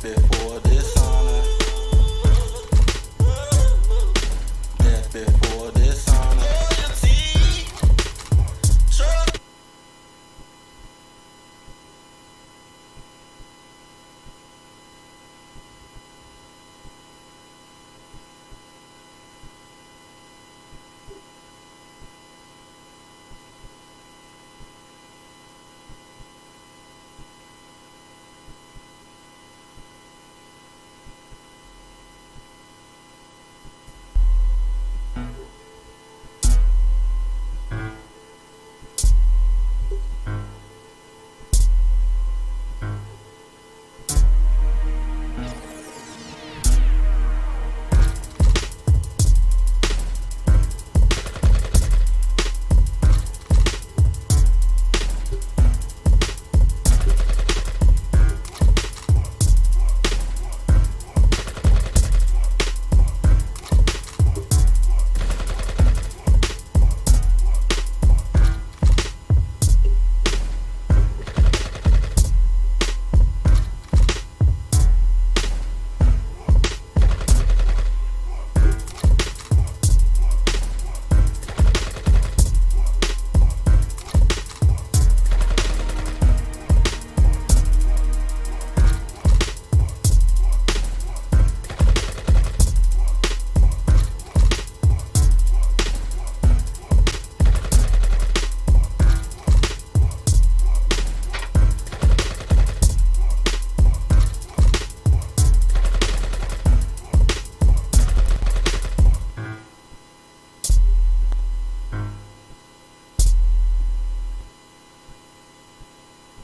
Death before dishonor. Death before dishonor.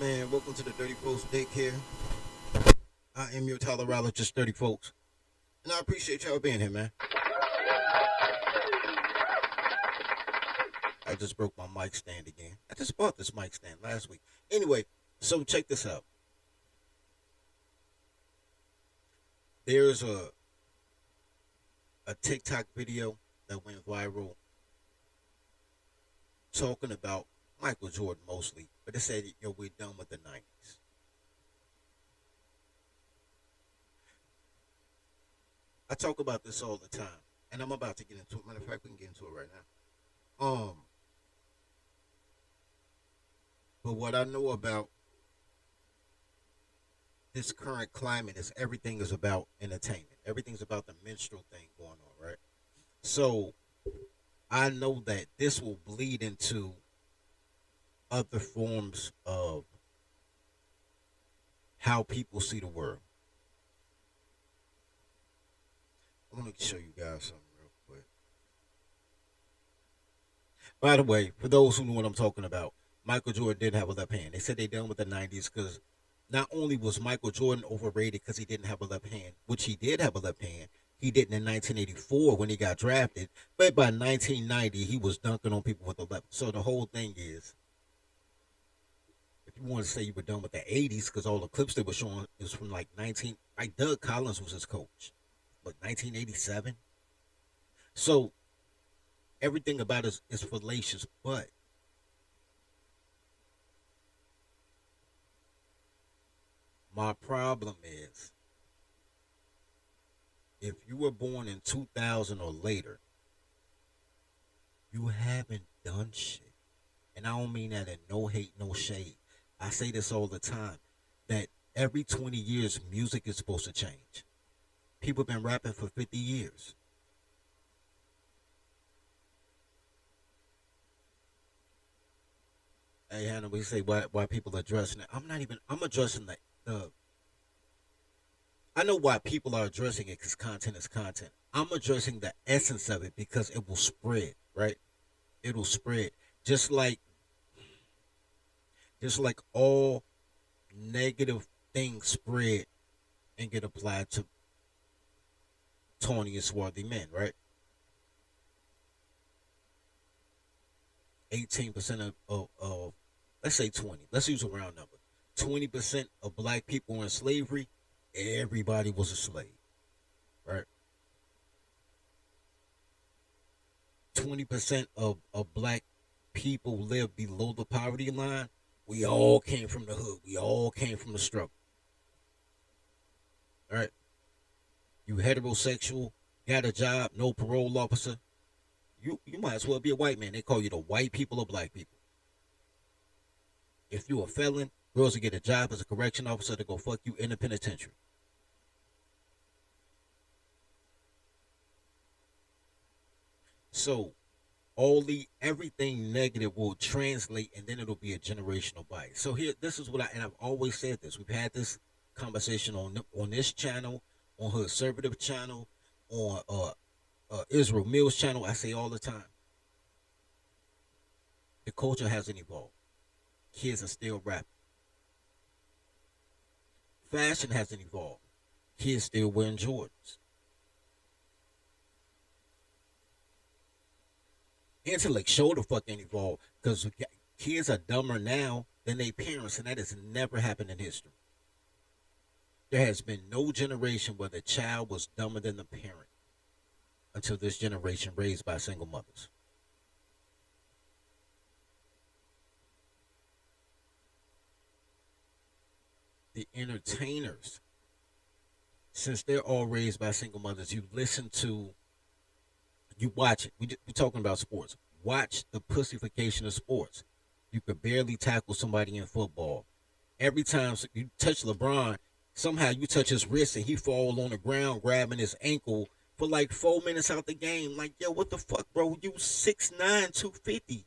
Man, welcome to the Dirty Folks Daycare. I am your tolerologist, Dirty Folks. And I appreciate y'all being here, man. I just broke my mic stand again. I just bought this mic stand last week. Anyway, so check this out. There's a TikTok video that went viral talking about Michael Jordan mostly, but it said, we're done with the 90s. I talk about this all the time, and I'm about to get into it. Matter of fact, we can get into it right now. But what I know about this current climate is everything is about entertainment. Everything's about the minstrel thing going on, right? So I know that this will bleed into other forms of how people see the world. I want to show you guys something real quick. By the way, for those who know what I'm talking about, Michael Jordan did have a left hand. They said they done with the 90s because not only was Michael Jordan overrated because he didn't have a left hand, which he did have a left hand. He didn't in 1984 when he got drafted, but by 1990 he was dunking on people with the left. So the whole thing is, if you want to say you were done with the 80s, because all the clips they were showing is from like Doug Collins was his coach, but 1987. So everything about it is fallacious, but my problem is, if you were born in 2000 or later, you haven't done shit. And I don't mean that in no hate, no shade. I say this all the time, that every 20 years, music is supposed to change. People have been rapping for 50 years. Hey, Hannah, we say why people are addressing it. I'm addressing the I know why people are addressing it because content is content. I'm addressing the essence of it because it will spread, right? It'll spread. Just like all negative things spread and get applied to tawny and swarthy men, right? 18% of let's say 20. Let's use a round number. 20% of black people in slavery, everybody was a slave, right? 20% of black people live below the poverty line. We all came from the hood. We all came from the struggle. All right. You heterosexual, got a job, no parole officer. You might as well be a white man. They call you the white people or black people. If you a felon, girls will get a job as a correction officer to go fuck you in the penitentiary. So everything negative will translate, and then it'll be a generational bias. So here, this is what I've always said this. We've had this conversation on this channel, on her conservative channel, on Israel Mills channel. I say all the time, the culture hasn't evolved. Kids are still rapping. Fashion hasn't evolved. Kids still wearing Jordans. Intellect show the fuck ain't evolved because kids are dumber now than their parents, and that has never happened in history. There has been no generation where the child was dumber than the parent until this generation raised by single mothers. The entertainers, since they're all raised by single mothers, you watch it. We're talking about sports. Watch the pussification of sports. You could barely tackle somebody in football. Every time you touch LeBron, somehow you touch his wrist and he fall on the ground grabbing his ankle for like 4 minutes out the game. Like, yo, what the fuck, bro? You 6'9", 250.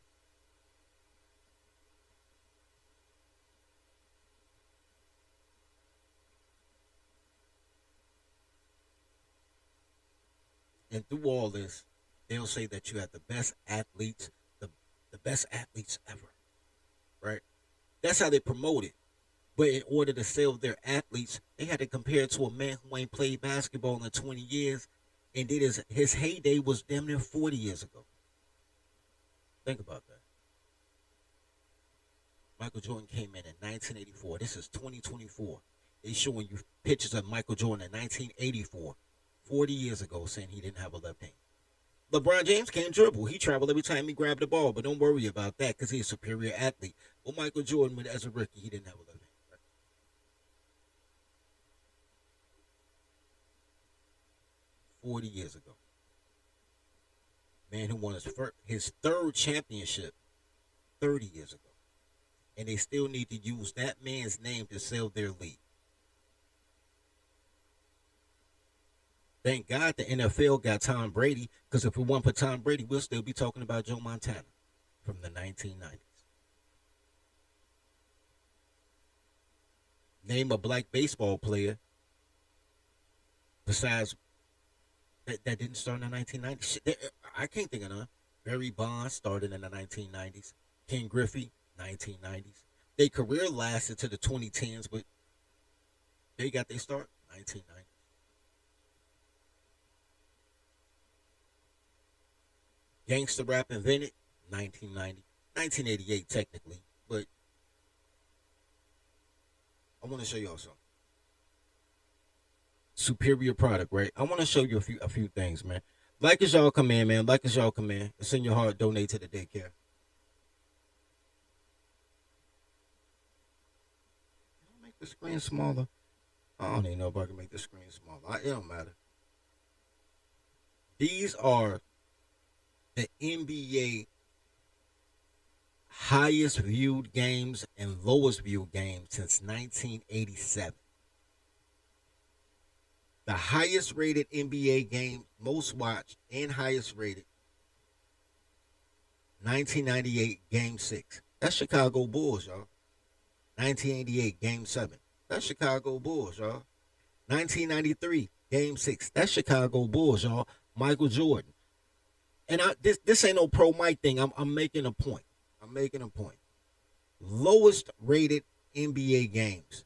And through all this, they'll say that you have the best athletes ever, right? That's how they promote it. But in order to sell their athletes, they had to compare it to a man who ain't played basketball in 20 years and did his heyday was damn near 40 years ago. Think about that. Michael Jordan came in 1984. This is 2024. They showing you pictures of Michael Jordan in 1984, 40 years ago, saying he didn't have a left hand. LeBron James can't dribble. He traveled every time he grabbed the ball, but don't worry about that because he's a superior athlete. Well, Michael Jordan, as a rookie, he didn't have a left hand. 40 years ago. Man who won his third championship 30 years ago. And they still need to use that man's name to sell their league. Thank God the NFL got Tom Brady, because if it weren't for Tom Brady, we'll still be talking about Joe Montana from the 1990s. Name a black baseball player besides that didn't start in the 1990s. I can't think of none. Barry Bonds started in the 1990s. Ken Griffey, 1990s. Their career lasted to the 2010s, but they got their start 1990s. Gangster rap invented 1990, 1988 technically, but I want to show y'all something. Superior product, right? I want to show you a few things, man. Like as y'all come in, man. Like as y'all come in. It's in your heart. Donate to the daycare. Can I make the screen smaller? I don't even know if I can make the screen smaller. It don't matter. These are the NBA highest viewed games and lowest viewed games since 1987. The highest rated NBA game, most watched and highest rated, 1998 Game 6. That's Chicago Bulls, y'all. 1988 Game 7. That's Chicago Bulls, y'all. 1993 Game 6. That's Chicago Bulls, y'all. Michael Jordan. And this ain't no pro Mike thing. I'm making a point. I'm making a point. Lowest rated NBA games,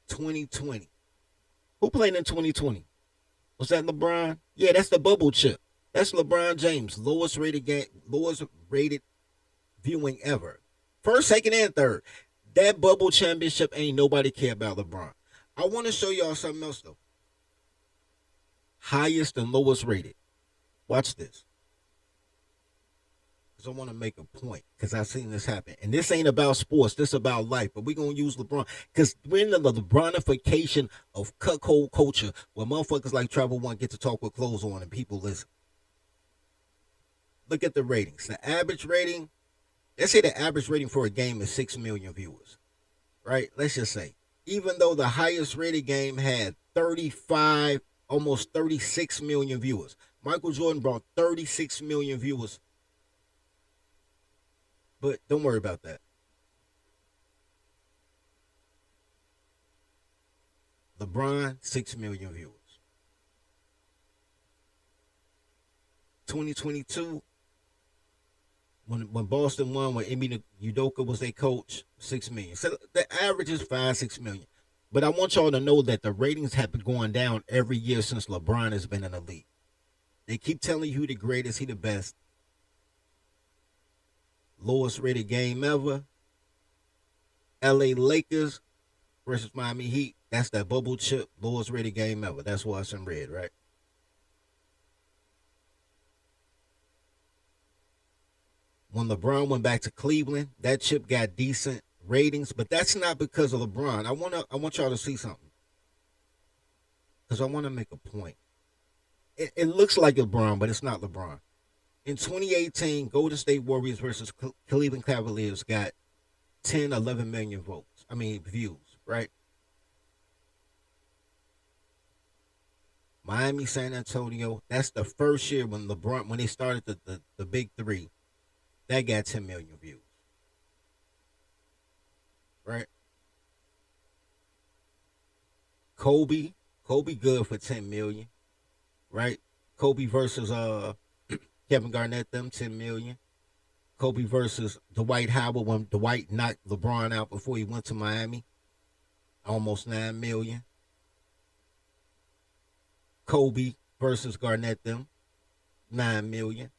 2020. Who played in 2020? Was that LeBron? Yeah, that's the bubble chip. That's LeBron James. Lowest rated viewing ever. First, second, and third. That bubble championship ain't nobody care about LeBron. I want to show y'all something else though. Highest and lowest rated. Watch this. because I want to make a point because I've seen this happen. And this ain't about sports, this about life. But we're going to use LeBron because we're in the LeBronification of cuckold culture where motherfuckers like Travel One get to talk with clothes on and people listen. Look at the ratings. The average rating, let's say the average rating for a game is 6 million viewers, right? Let's just say. Even though the highest rated game had 35, almost 36 million viewers. Michael Jordan brought 36 million viewers. But don't worry about that. LeBron, 6 million viewers. 2022, when Boston won, when Emi Udoka was their coach, 6 million. So the average is 5-6 million. But I want y'all to know that the ratings have been going down every year since LeBron has been in the league. They keep telling you the greatest, he the best. Lowest rated game ever. LA Lakers versus Miami Heat. That's that bubble chip, lowest rated game ever. That's why it's in red, right? When LeBron went back to Cleveland, that chip got decent ratings, but that's not because of LeBron. I want y'all to see something. Because I want to make a point. It looks like LeBron, but it's not LeBron. In 2018, Golden State Warriors versus Cleveland Cavaliers got 10, 11 million views, right? Miami, San Antonio, that's the first year when when they started the big three, that got 10 million views, right? Kobe good for 10 million, right? Kobe versus Kevin Garnett, them 10 million. Kobe versus Dwight Howard when Dwight knocked LeBron out before he went to Miami, almost 9 million. Kobe versus Garnett, them 9 million.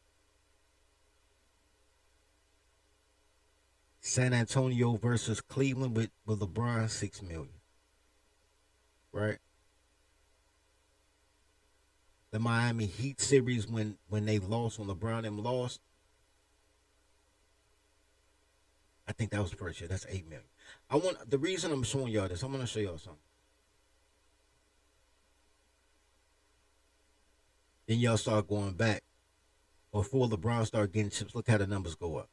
San Antonio versus Cleveland with LeBron, 6 million. Right? The Miami Heat series when they lost, when LeBron them lost, I think that was the first year. That's 8 million. The reason I'm showing y'all this, I'm gonna show y'all something. Then y'all start going back. Before LeBron started getting chips, look how the numbers go up.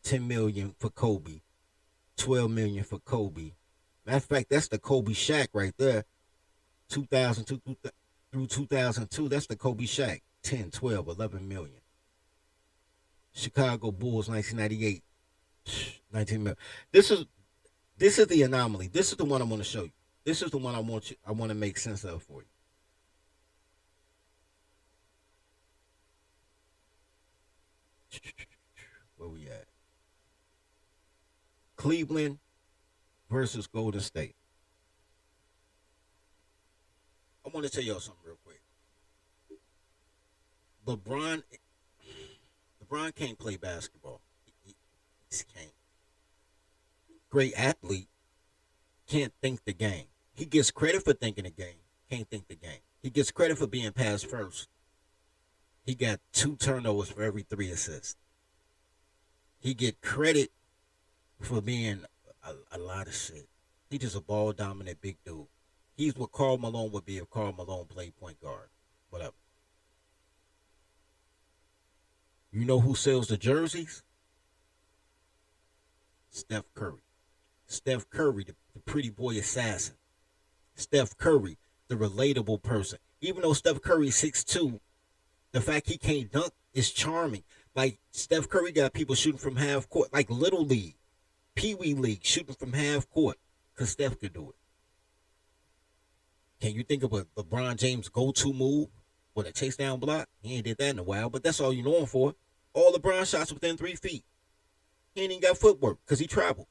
10 million for Kobe, 12 million for Kobe. Matter of fact, that's the Kobe Shaq right there. 2002 through 2002, that's the Kobe Shaq. 10, 12, 11 million. Chicago Bulls, 1998, 19 million. This is the anomaly. This is the one I want to show you. This is the one I want to make sense of for you. Where we at? Cleveland versus Golden State. I want to tell y'all something real quick. LeBron can't play basketball. He just can't. Great athlete, can't think the game. He gets credit for thinking the game, can't think the game. He gets credit for being pass first. He got 2 turnovers for every 3 assists. He get credit for being a lot of shit. He just a ball dominant big dude. He's what Karl Malone would be if Karl Malone played point guard. Whatever. You know who sells the jerseys? Steph Curry. Steph Curry, the pretty boy assassin. Steph Curry, the relatable person. Even though Steph Curry is 6'2", the fact he can't dunk is charming. Like, Steph Curry got people shooting from half court, like Little League, Pee Wee League, shooting from half court, because Steph could do it. Can you think of a LeBron James go-to move with a chase down block? He ain't did that in a while, but that's all you know him for. All LeBron shots within 3 feet. He ain't even got footwork because he traveled.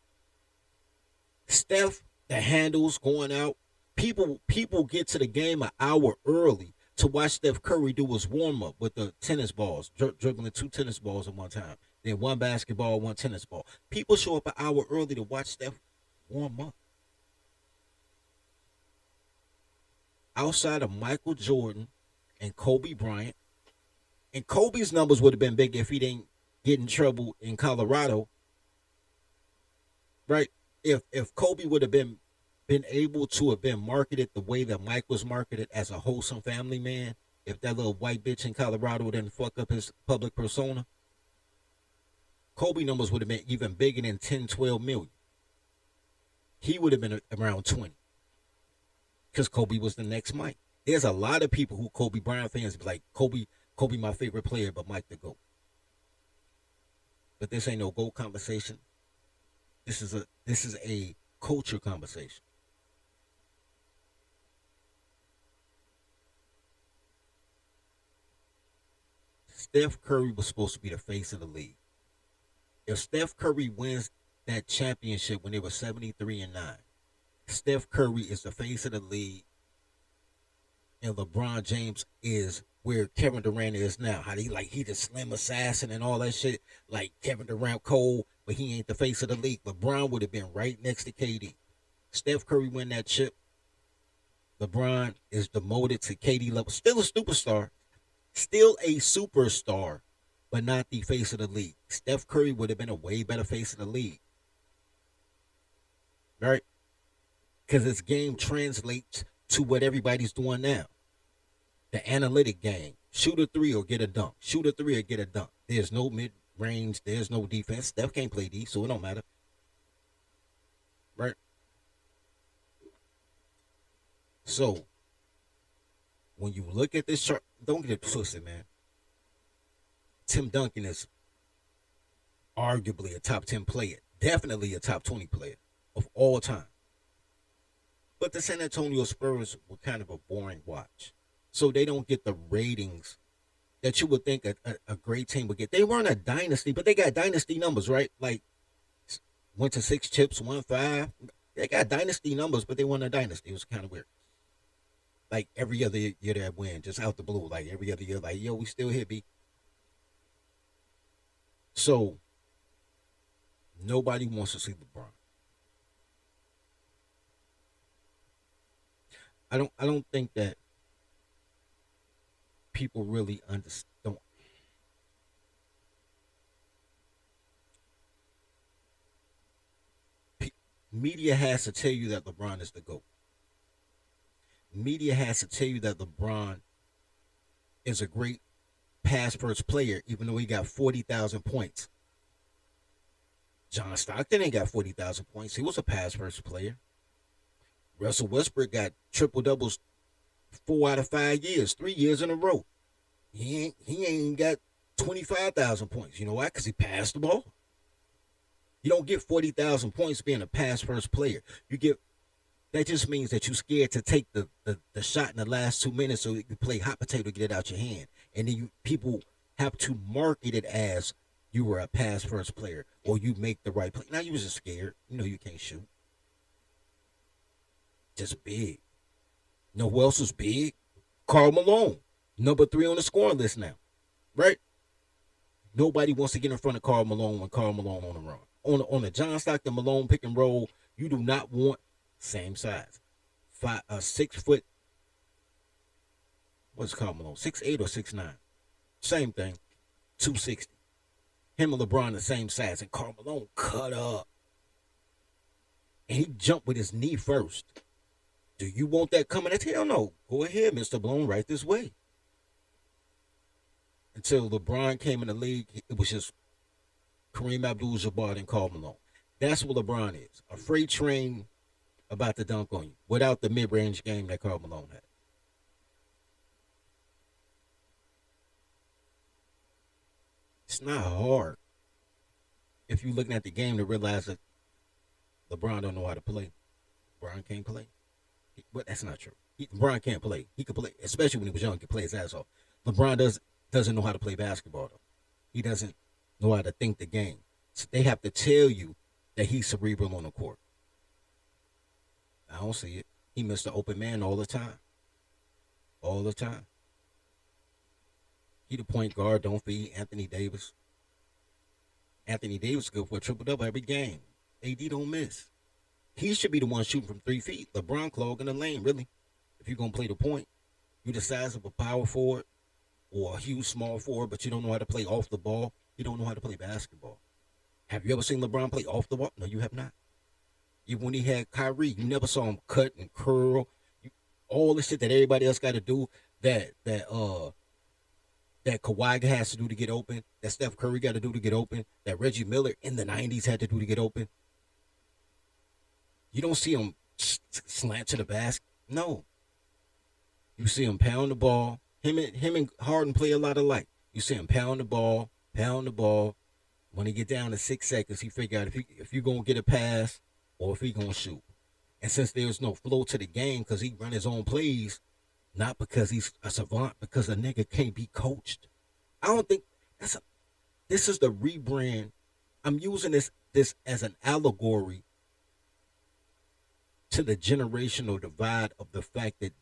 Steph, the handles going out. People get to the game an hour early to watch Steph Curry do his warm-up with the tennis balls, dribbling 2 tennis balls at one time. Then 1 basketball, 1 tennis ball. People show up an hour early to watch Steph warm up. Outside of Michael Jordan and Kobe Bryant, And Kobe's numbers would have been big if he didn't get in trouble in Colorado, right? If Kobe would have been able to have been marketed the way that Mike was marketed as a wholesome family man, if that little white bitch in Colorado didn't fuck up his public persona, Kobe numbers would have been even bigger than 10, 12 million. He would have been around 20 because Kobe was the next Mike. There's a lot of people who Kobe Bryant fans be like, Kobe, my favorite player, but Mike the GOAT. But this ain't no GOAT conversation. This is a culture conversation. Steph Curry was supposed to be the face of the league. If Steph Curry wins that championship when they were 73-9, Steph Curry is the face of the league, and LeBron James is where Kevin Durant is now. How he the slim assassin and all that shit, like Kevin Durant cold, but he ain't the face of the league. LeBron would have been right next to KD. Steph Curry win that chip. LeBron is demoted to KD level. Still a superstar. Still a superstar, but not the face of the league. Steph Curry would have been a way better face of the league. Right? Because his game translates to what everybody's doing now. The analytic game. Shoot a three or get a dunk. Shoot a three or get a dunk. There's no mid-range. There's no defense. Steph can't play D, so it don't matter. Right? So, when you look at this chart, don't get it twisted, man. Tim Duncan is arguably a top 10 player. Definitely a top 20 player of all time. But the San Antonio Spurs were kind of a boring watch. So they don't get the ratings that you would think a great team would get. They weren't a dynasty, but they got dynasty numbers, right? Like, went to 6 chips, won 5. They got dynasty numbers, but they weren't a dynasty. It was kind of weird. Like, every other year they'd win, just out the blue. Like, every other year, like, yo, we still here, B. So, nobody wants to see LeBron. I don't think that people really understand. Media has to tell you that LeBron is the GOAT. Media has to tell you that LeBron is a great pass first player, even though he got 40,000 points. John Stockton ain't got 40,000 points. He was a pass first player. Russell Westbrook got triple doubles 4 out of 5 years, 3 years in a row. He ain't got 25,000 points. You know why? Because he passed the ball. You don't get 40,000 points being a pass first player. That just means that you're scared to take the shot in the last 2 minutes so you can play hot potato to get it out your hand. And then people have to market it as you were a pass first player or you make the right play. Now you was just scared. You know you can't shoot. Just big. You know who else was big? Karl Malone. Number 3 on the scoring list now. Right? Nobody wants to get in front of Karl Malone when Karl Malone on the run. On the John Stockton Malone pick and roll, you do not want same size. 6 foot. What's Karl Malone? 6'8" or 6'9"? Same thing. 260. Him and LeBron the same size. And Karl Malone cut up. And he jumped with his knee first. Do you want that coming at? Hell no. Go ahead, Mr. Malone, right this way. Until LeBron came in the league, it was just Kareem Abdul-Jabbar and Karl Malone. That's what LeBron is. A freight train about to dunk on you without the mid-range game that Karl Malone had. It's not hard if you're looking at the game to realize that LeBron don't know how to play. LeBron can't play. But that's not true. LeBron can't play. He could play, especially when he was young, he could play his ass off. LeBron doesn't know how to play basketball, though. He doesn't know how to think the game. So they have to tell you that he's cerebral on the court. I don't see it. He missed the open man all the time. All the time. He the point guard, don't feed Anthony Davis. Anthony Davis good for a triple-double every game. AD don't miss. He should be the one shooting from 3 feet. LeBron clogging the lane, really. If you're going to play the point, you the size of a power forward or a huge small forward, but you don't know how to play off the ball. You don't know how to play basketball. Have you ever seen LeBron play off the ball? No, you have not. Even when he had Kyrie, you never saw him cut and curl. All the shit that everybody else got to do, that Kawhi has to do to get open, that Steph Curry got to do to get open, that Reggie Miller in the 90s had to do to get open. You don't see him slant to the basket. No. You see him pound the ball. Him and Harden play a lot alike. You see him pound the ball. When he get down to 6 seconds, he figure out if you're going to get a pass or if he going to shoot. And since there's no flow to the game because he run his own plays, not because he's a savant, because a nigga can't be coached. I don't think this is the rebrand. I'm using this as an allegory to the generational divide of the fact that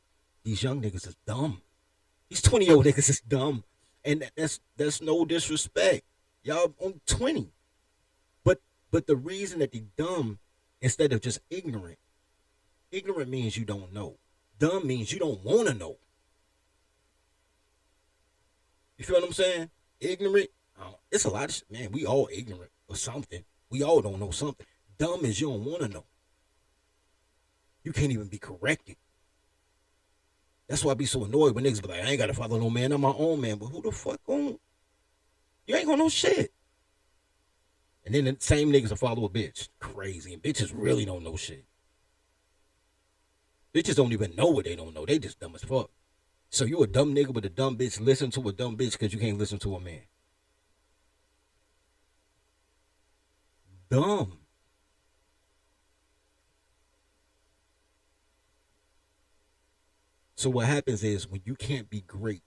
these young niggas is dumb. These 20-year-old niggas is dumb. And that's no disrespect. Y'all on 20. But the reason that they dumb instead of just ignorant means you don't know. Dumb means you don't want to know. You feel what I'm saying? Ignorant, it's a lot of shit. Man, we all ignorant or something. We all don't know something. Dumb is you don't want to know. You can't even be corrected. That's why I be so annoyed when niggas be like, I ain't got to follow no man. I'm my own man. But who the fuck gon'? You ain't gonna know shit. And then the same niggas will follow a bitch. Crazy. And bitches really don't know shit. Bitches don't even know what they don't know. They just dumb as fuck. So you a dumb nigga with a dumb bitch. Listen to a dumb bitch because you can't listen to a man. Dumb. So what happens is when you can't be great,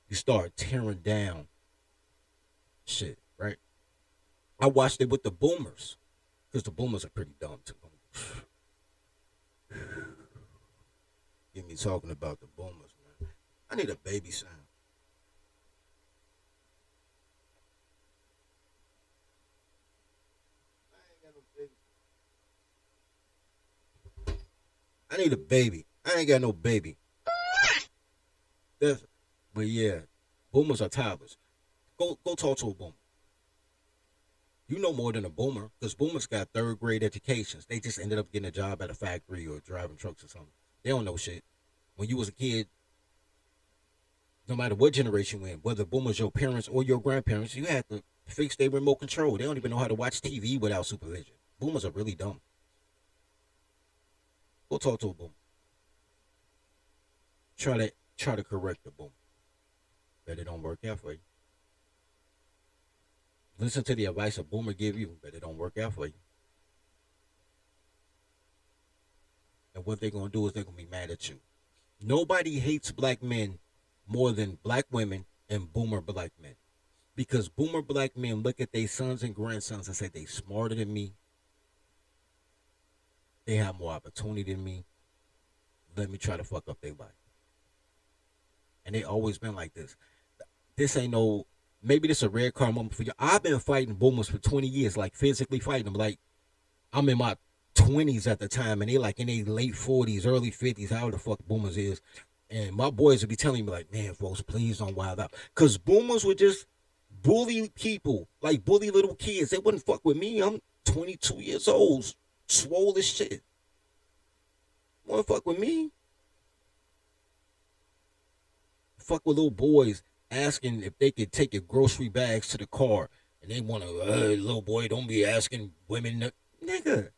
you start tearing down shit, right? I watched it with the boomers because the boomers are pretty dumb too. Get me talking about the boomers, man. I need a baby sound. I need a baby. I ain't got no baby. But yeah, boomers are toddlers. Go talk to a boomer. You know more than a boomer because boomers got third grade educations. They just ended up getting a job at a factory or driving trucks or something. They don't know shit. When you was a kid, no matter what generation you in, whether boomers your parents or your grandparents, you had to fix their remote control. They don't even know how to watch TV without supervision. Boomers are really dumb. Go talk to a boomer. Try to correct the boomer. But it don't work out for you. Listen to the advice a boomer give you, but it don't work out for you. And what they're gonna do is they're gonna be mad at you. Nobody hates black men more than black women and boomer black men. Because boomer black men look at their sons and grandsons and say they smarter than me. They have more opportunity than me. Let me try to fuck up their life. And they always been like this. This ain't no, maybe this a red car moment for you. I've been fighting boomers for 20 years, like physically fighting them. Like I'm in my 20s at the time, and they like in their late 40s, early 50s, however the fuck boomers is. And my boys would be telling me like, man, folks, please don't wild out. Because boomers would just bully people, like bully little kids. They wouldn't fuck with me. I'm 22 years old, swole as shit. Wouldn't fuck with me. Fuck with little boys asking if they could take your grocery bags to the car. And they want to, little boy, don't be asking women. Nigga,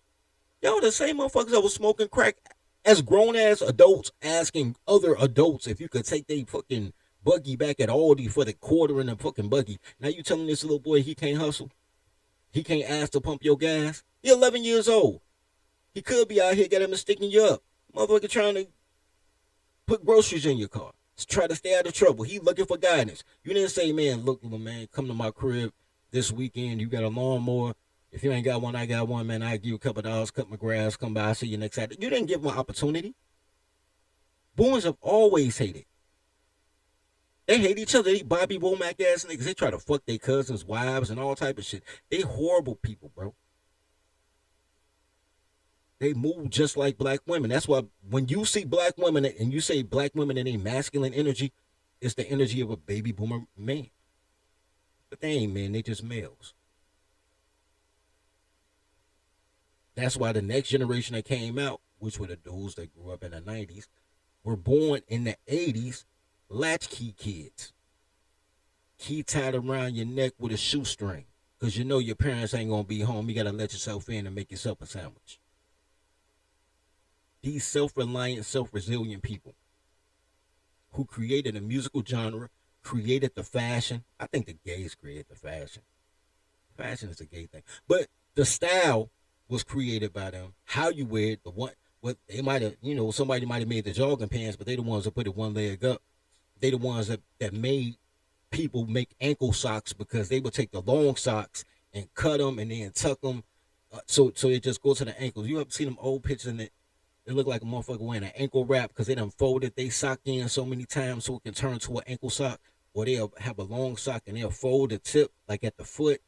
y'all the same motherfuckers that was smoking crack as grown-ass adults asking other adults if you could take their fucking buggy back at Aldi for the quarter in the fucking buggy. Now you telling this little boy he can't hustle? He can't ask to pump your gas? He 11 years old. He could be out here got him sticking you up. Motherfucker trying to put groceries in your car. Try to stay out of trouble. He looking for guidance. You didn't say, man, look, little man, come to my crib this weekend. You got a lawnmower. If you ain't got one, I got one, man. I give you a couple of dollars, cut my grass, come by, I'll see you next Saturday. You didn't give him an opportunity. Boomers have always hated. They hate each other. They Bobby Womack ass niggas. They try to fuck their cousins' wives and all type of shit. They horrible people, bro. They move just like black women. That's why when you see black women and you say black women and they masculine energy, It's the energy of a baby boomer man. But they ain't men, they just males. That's why the next generation that came out, which were the dudes that grew up in the 90s, were born in the 80s, latchkey kids. Key tied around your neck with a shoestring. Because you know your parents ain't going to be home. You got to let yourself in and make yourself a sandwich. These self-reliant, self-resilient people who created a musical genre, created the fashion. I think the gays created the fashion. Fashion is a gay thing. But the style was created by them. How you wear it, the one, what they might have, somebody might have made the jogging pants, but they the ones that put it one leg up. They the ones that made people make ankle socks because they would take the long socks and cut them and then tuck them. So it just goes to the ankles. You ever seen them old pictures in it? It look like a motherfucker wearing an ankle wrap because they done folded they sock in so many times so it can turn to an ankle sock. Or they'll have a long sock and they'll fold the tip like at the foot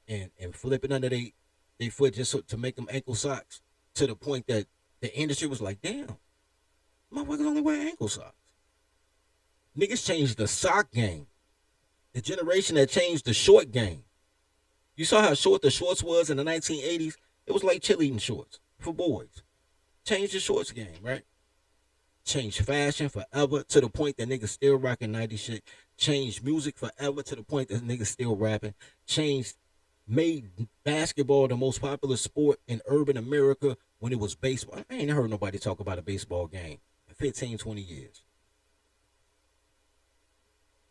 and flip it under they foot just to make them ankle socks, to the point that the industry was like, damn, motherfuckers only wear ankle socks. Niggas changed the sock game. The generation that changed the short game. You saw how short the shorts was in the 1980s? It was like cheerleading shorts for boys. Changed the shorts game, right? Changed fashion forever to the point that niggas still rocking 90s shit. Changed music forever to the point that niggas still rapping. Made basketball the most popular sport in urban America when it was baseball. I ain't heard nobody talk about a baseball game in 15, 20 years.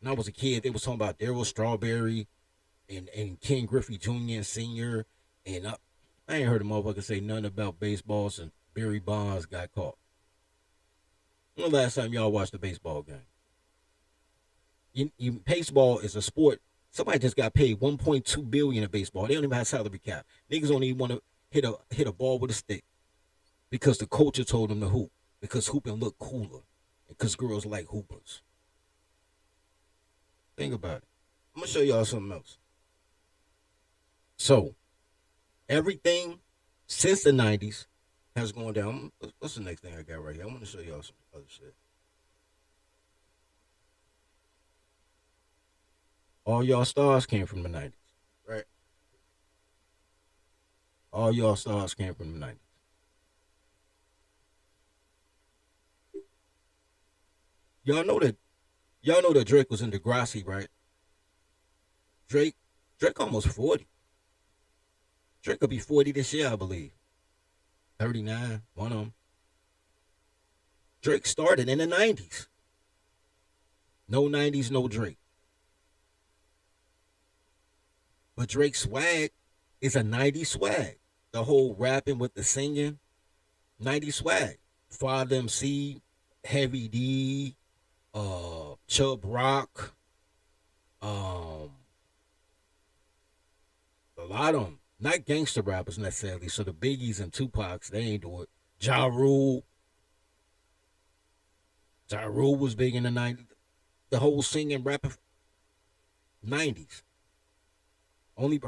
When I was a kid, they was talking about Darryl Strawberry and Ken Griffey Jr. and Sr. And I ain't heard a motherfucker say nothing about baseball since Barry Bonds got caught. When the last time y'all watched a baseball game? Baseball is a sport. Somebody just got paid $1.2 billion in baseball. They don't even have salary cap. Niggas don't even want to hit a ball with a stick because the culture told them to hoop. Because hooping look cooler. Because girls like hoopers. Think about it. I'm gonna show y'all something else. So, everything since the 90s has gone down. What's the next thing I got right here? I'm gonna show y'all some other shit. All y'all stars came from the 90s, right? All y'all stars came from the 90s. Y'all know that Drake was in Degrassi, right? Drake almost 40. Drake could be 40 this year, I believe. 39, one of them. Drake started in the 90s. No 90s, no Drake. But Drake's swag is a 90s swag. The whole rapping with the singing, 90s swag. Father MC, Heavy D, Chubb Rock, a lot of them. Not gangster rappers necessarily. So the Biggies and Tupacs, they ain't do it. Ja Rule. Ja Rule was big in the 90s. The whole singing, rapping, 90s. I ain't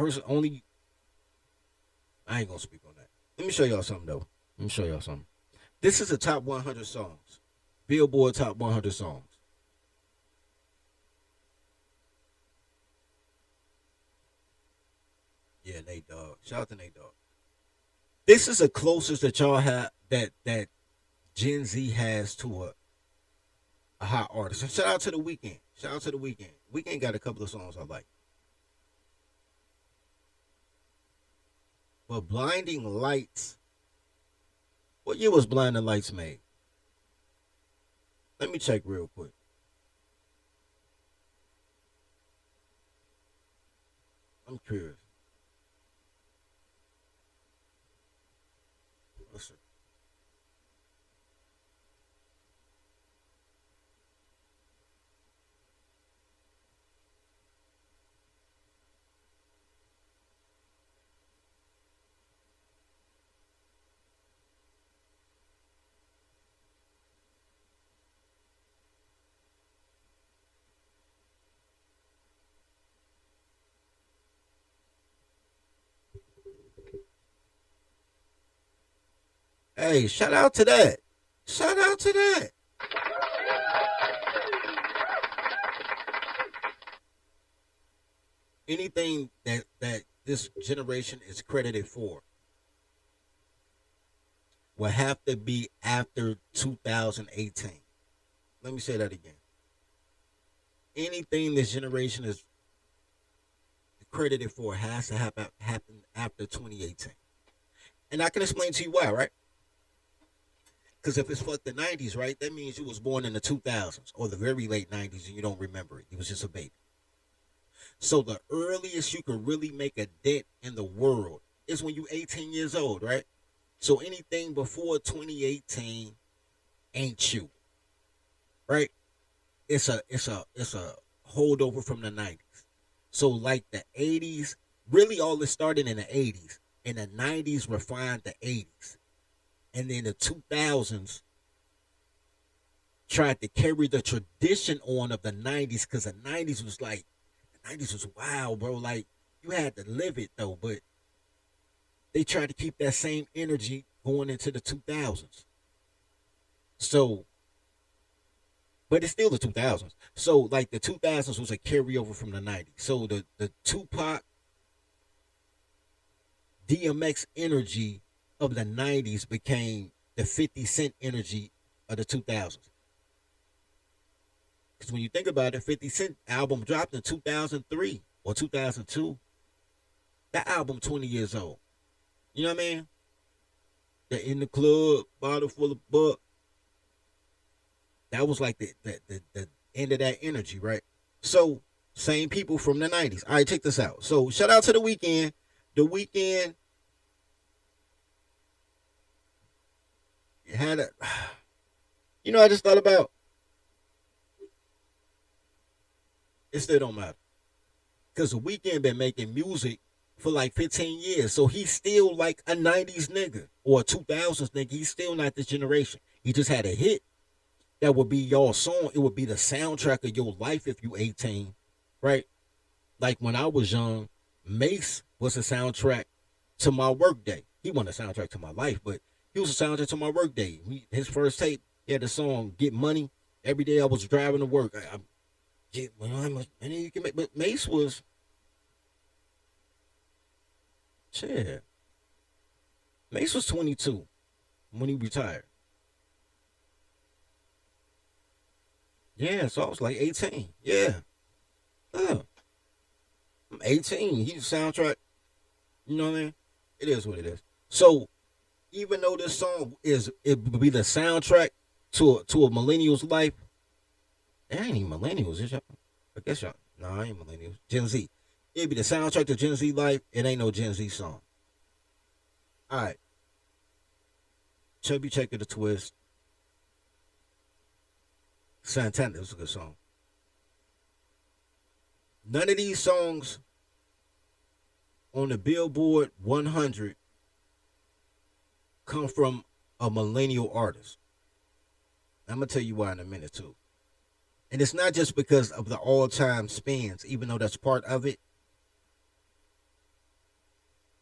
gonna speak on that. Let me show y'all something though. This is the top 100 songs. Billboard top 100 songs. Yeah, Nate Dogg. Shout out to Nate Dogg. This is the closest that y'all have that Gen Z has to a hot artist. And shout out to the Weeknd. Weeknd got a couple of songs I like. But Blinding Lights. What year was Blinding Lights made? Let me check real quick. I'm curious. Listen. Hey, shout out to that. Shout out to that. anything that this generation is credited for will have to be after 2018. Let me say that again. Anything this generation is credited for has to happen after 2018. And I can explain to you why, right? Because if it's fuck the 90s, right, that means you was born in the 2000s or the very late 90s and you don't remember it. You was just a baby. So the earliest you could really make a dent in the world is when you're 18 years old, right? So anything before 2018 ain't you, right? It's a holdover from the 90s. So like the 80s, really all this started in the 80s, and the 90s refined the 80s, and then the 2000s tried to carry the tradition on of the 90s because the 90s was like the 90s was wild, bro. Like you had to live it though, but they tried to keep that same energy going into the 2000s. So, but it's still the 2000s. So, like the 2000s was a carryover from the 90s. So the Tupac DMX energy of the 90s became the 50 Cent energy of the 2000s. Because when you think about it, 50 Cent album dropped in 2003 or 2002. That album 20 years old. You know what I mean? The In the Club, Bottle Full of Buck. That was like the end of that energy, right? So, same people from the 90s. All right, check this out. So, shout out to The Weeknd. The Weeknd had a, you know, I just thought about, it still don't matter. Because The Weeknd been making music for like 15 years. So he's still like a 90s nigga or a 2000s nigga. He's still not this generation. He just had a hit that would be your song. It would be the soundtrack of your life if you 18, right? Like when I was young, Mace was a soundtrack to my workday. He wasn't a soundtrack to my life, but he was a soundtrack to my workday. His first tape, he had the song "Get Money." Every day I was driving to work. I get money, and you can make. But Mace was, shit. Mace was 22 when he retired. Yeah, so I was like 18. Yeah. Yeah. I'm 18. He's a soundtrack. You know what I mean? It is what it is. So even though this song it would be the soundtrack to a millennial's life, it ain't even millennials, is y'all? I guess y'all. No, I ain't millennials. Gen Z. It'd be the soundtrack to Gen Z life. It ain't no Gen Z song. All right. Chubby Checker the Twist. Santana was a good song. None of these songs on the Billboard 100 come from a millennial artist. I'm gonna tell you why in a minute too. And it's not just because of the all-time spins, even though that's part of it.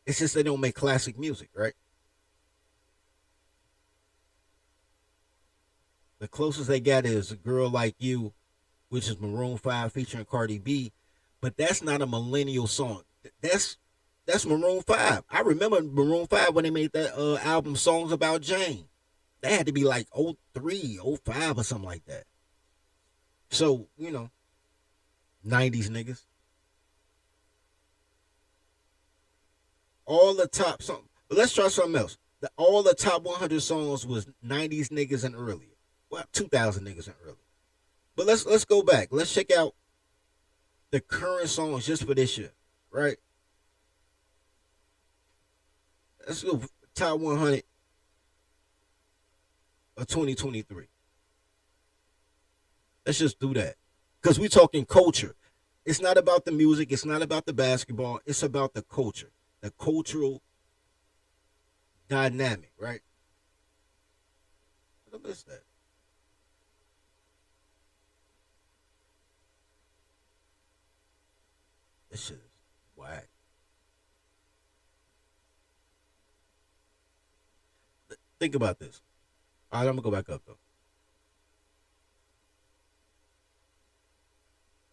It's just they don't make classic music, right? The closest they got is "A Girl Like You," which is Maroon 5 featuring Cardi B, but that's not a millennial song. That's Maroon 5. I remember Maroon 5 when they made that album Songs About Jane. That had to be like '03, '05 or something like that. So, 90s niggas. All the top song. But let's try something else. All the top 100 songs was 90s niggas and earlier. Well, 2000 niggas and earlier. But let's go back. Let's check out the current songs just for this year, right? Let's go top 100 of 2023. Let's just do that. Because we're talking culture. It's not about the music. It's not about the basketball. It's about the culture. The cultural dynamic, right? What is that? This shit is whack. Think about this. All right, I'm gonna go back up though.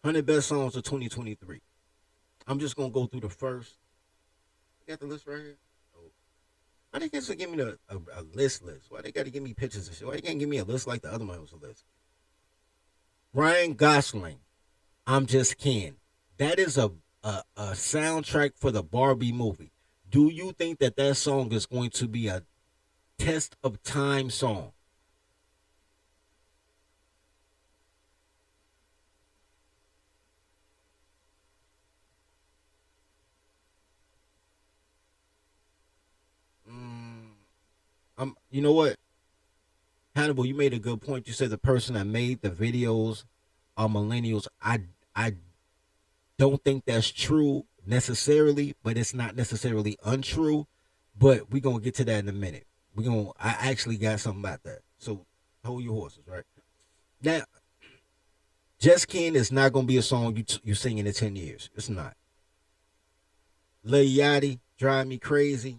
100 best songs of 2023. I'm just gonna go through the first. You got the list right here. Oh. Why they get to give me a list? Why they got to give me pictures and shit? Why they can't give me a list like the other one was a list? Ryan Gosling, I'm Just Ken. That is a soundtrack for the Barbie movie. Do you think that that song is going to be a test of time song? Mm, you know what, Hannibal, you made a good point. You said the person that made the videos are millennials. I don't think that's true necessarily, but it's not necessarily untrue. But we're gonna get to that in a minute. I actually got something about that. So hold your horses, right? Now, Just Ken is not gonna be a song you sing in 10 years. It's not. Lil Yachty, Drive Me Crazy.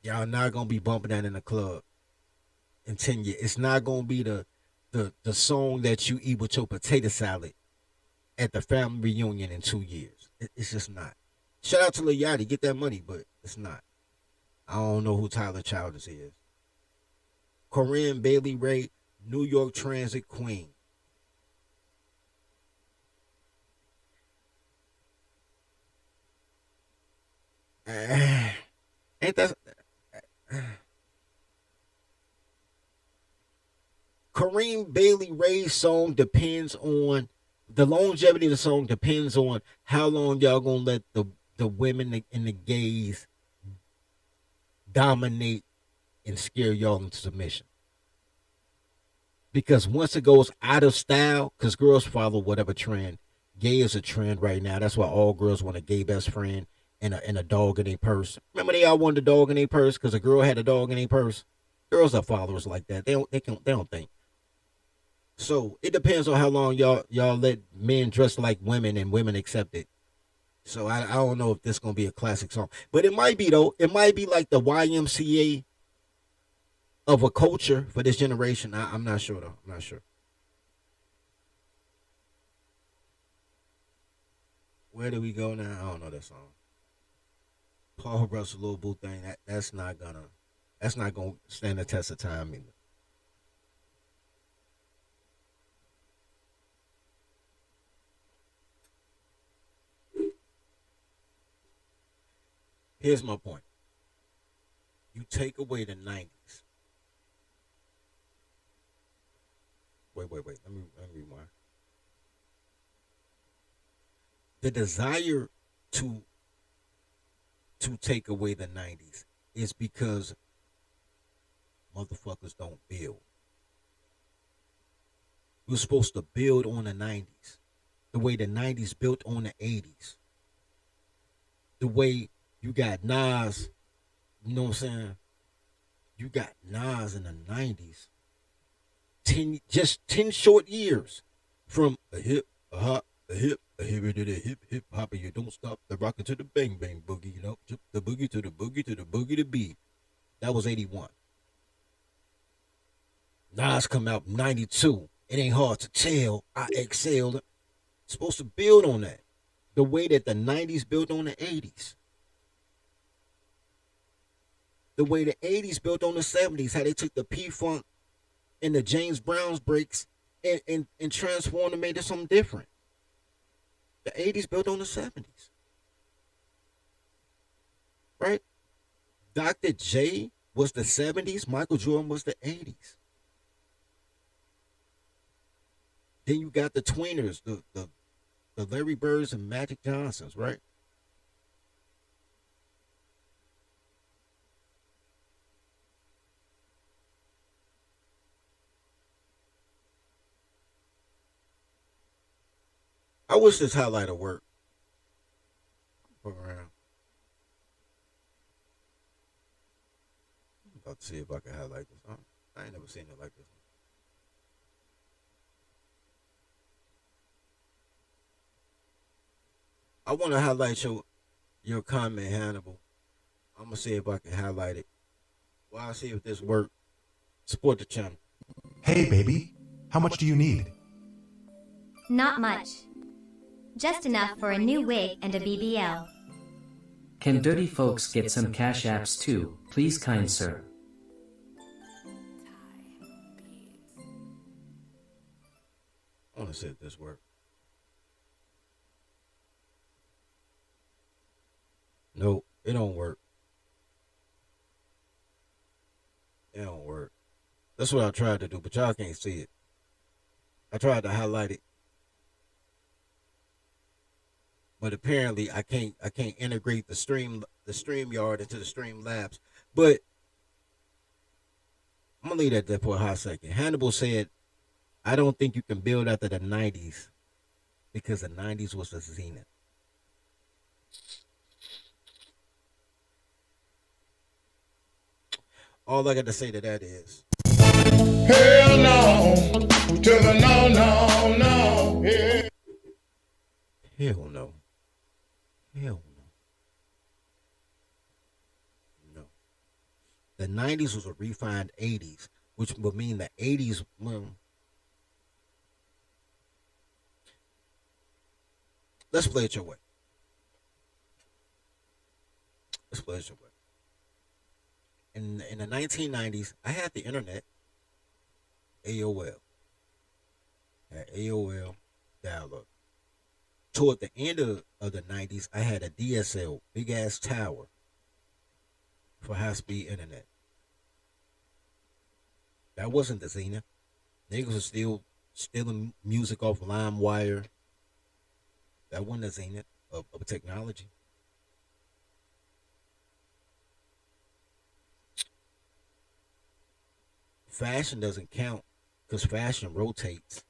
Y'all not gonna be bumping that in the club in 10 years. It's not gonna be the song that you eat with your potato salad at the family reunion in 2 years. It's just not. Shout out to Lil Yachty, get that money, but it's not. I don't know who Tyler Childers is. Corinne Bailey Ray, New York Transit Queen. Ain't that Kareem Bailey Ray's song depends on the longevity of the song depends on how long y'all gonna let the women and the gays dominate and scare y'all into submission. Because once it goes out of style, because girls follow whatever trend, gay is a trend right now. That's why all girls want a gay best friend and a dog in a purse. Remember they all wanted a dog in a purse because a girl had a dog in a purse. Girls are followers like that. They don't think. So it depends on how long y'all let men dress like women and women accept it. So I don't know if this gonna be a classic song, but it might be though. It might be like the YMCA of a culture for this generation. I'm not sure though. I'm not sure. Where do we go now? I don't know that song. Paul Russell Little Boo thing. That's not gonna stand the test of time either. Here's my point. You take away the '90s. Wait. Let me rewind. The desire to take away the '90s is because motherfuckers don't build. We're supposed to build on the '90s, the way the '90s built on the '80s, the way you got Nas. You know what I'm saying? You got Nas in the '90s. 10 short years from a hip, a hop, a hip, a hip to the hip hop, and you don't stop the rockin' to the bang bang boogie, you know, the boogie to the boogie to the boogie to beat. That was '81. Nas come out '92. It ain't hard to tell. I excelled. Supposed to build on that. The way that the '90s built on the '80s. The way the '80s built on the '70s. How they took the P Funk and the James Brown's breaks and transformed and made it something different. The '80s built on the '70s. Right? Dr. J was the '70s. Michael Jordan was the '80s. Then you got the tweeners, the Larry Birds and Magic Johnsons, right? I wish this highlighter worked. Fuck around. I'm about to see if I can highlight this. I ain't never seen it like this. I want to highlight your comment, Hannibal. I'm gonna see if I can highlight it. Well, I'll see if this works. Support the channel. Hey, baby, how much do you need? Not much. Just enough for a new wig and a BBL. Can dirty folks get some cash apps too, please kind sir? I want to see if this works. Nope, it don't work. It don't work. That's what I tried to do, but y'all can't see it. I tried to highlight it, but apparently I can't integrate the StreamYard into the Streamlabs. But I'm gonna leave that there for a hot second. Hannibal said, "I don't think you can build after the '90s because the '90s was the zenith." All I got to say to that is, hell no, to the no, no, no, yeah. hell no. Hell no. No. The 90s was a refined 80s, which would mean the 80s, well, let's play it your way. Let's play it your way. In the 1990s, I had the internet, AOL. Had AOL dial-up. Toward the end of the 90s, I had a DSL, big ass tower for high-speed internet. That wasn't the zenith. Niggas were still stealing music off LimeWire. That wasn't the zenith of technology. Fashion doesn't count because fashion rotates.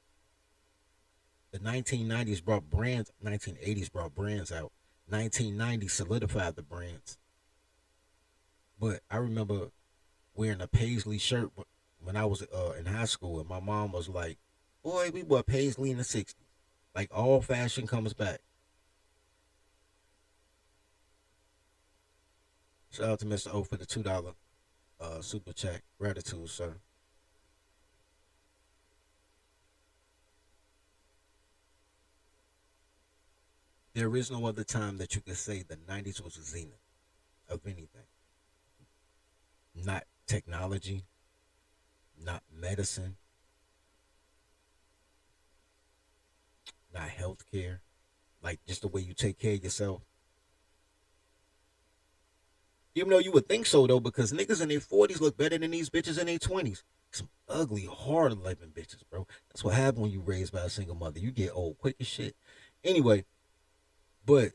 The 1990s brought brands, 1980s brought brands out. 1990s solidified the brands. But I remember wearing a paisley shirt when I was in high school, and my mom was like, "Boy, we wore paisley in the 60s." Like, all fashion comes back. Shout out to Mr. O for the $2 super chat. Gratitude, sir. There is no other time that you could say the 90s was a zenith of anything. Not technology, not medicine, not healthcare, like just the way you take care of yourself. Even though you would think so, though, because niggas in their 40s look better than these bitches in their 20s. Some ugly, hard living bitches, bro. That's what happens when you raised by a single mother. You get old quick as shit. Anyway, but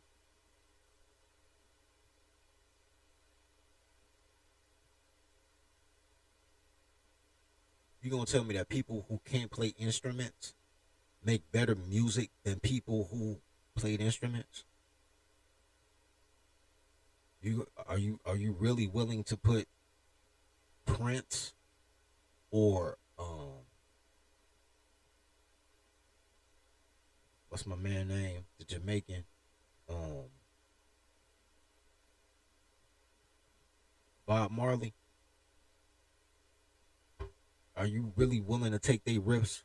you gonna tell me that people who can't play instruments make better music than people who played instruments? Are you really willing to put Prince or what's my man name? The Jamaican Bob Marley? Are you really willing to take their riffs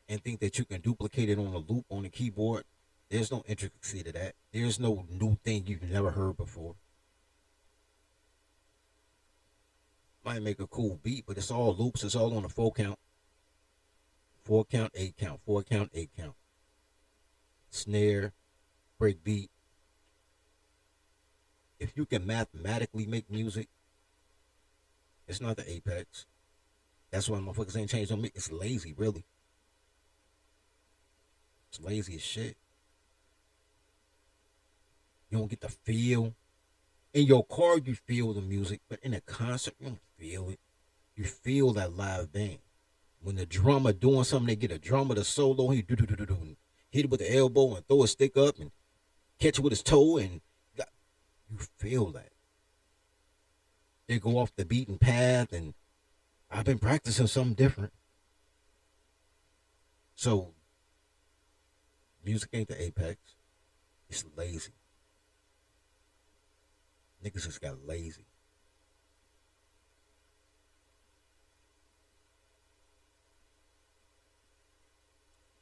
and think that you can duplicate it on a loop on the keyboard? There's no intricacy to that. There's no new thing you've never heard before. Might make a cool beat, but it's all loops. It's all on a 4 count. 4 count, 8 count, 4 count, 8 count. Snare, break beat. If you can mathematically make music, it's not the apex. That's why motherfuckers ain't changed on me. It's lazy, really. It's lazy as shit. You don't get the feel. In your car, you feel the music, but in a concert, you don't feel it. You feel that live band. When the drummer doing something, they get a drummer to solo, he do, hit it with the elbow and throw a stick up and catch it with his toe, and you feel that. They go off the beaten path, and I've been practicing something different. So, music ain't the apex. It's lazy. Niggas just got lazy.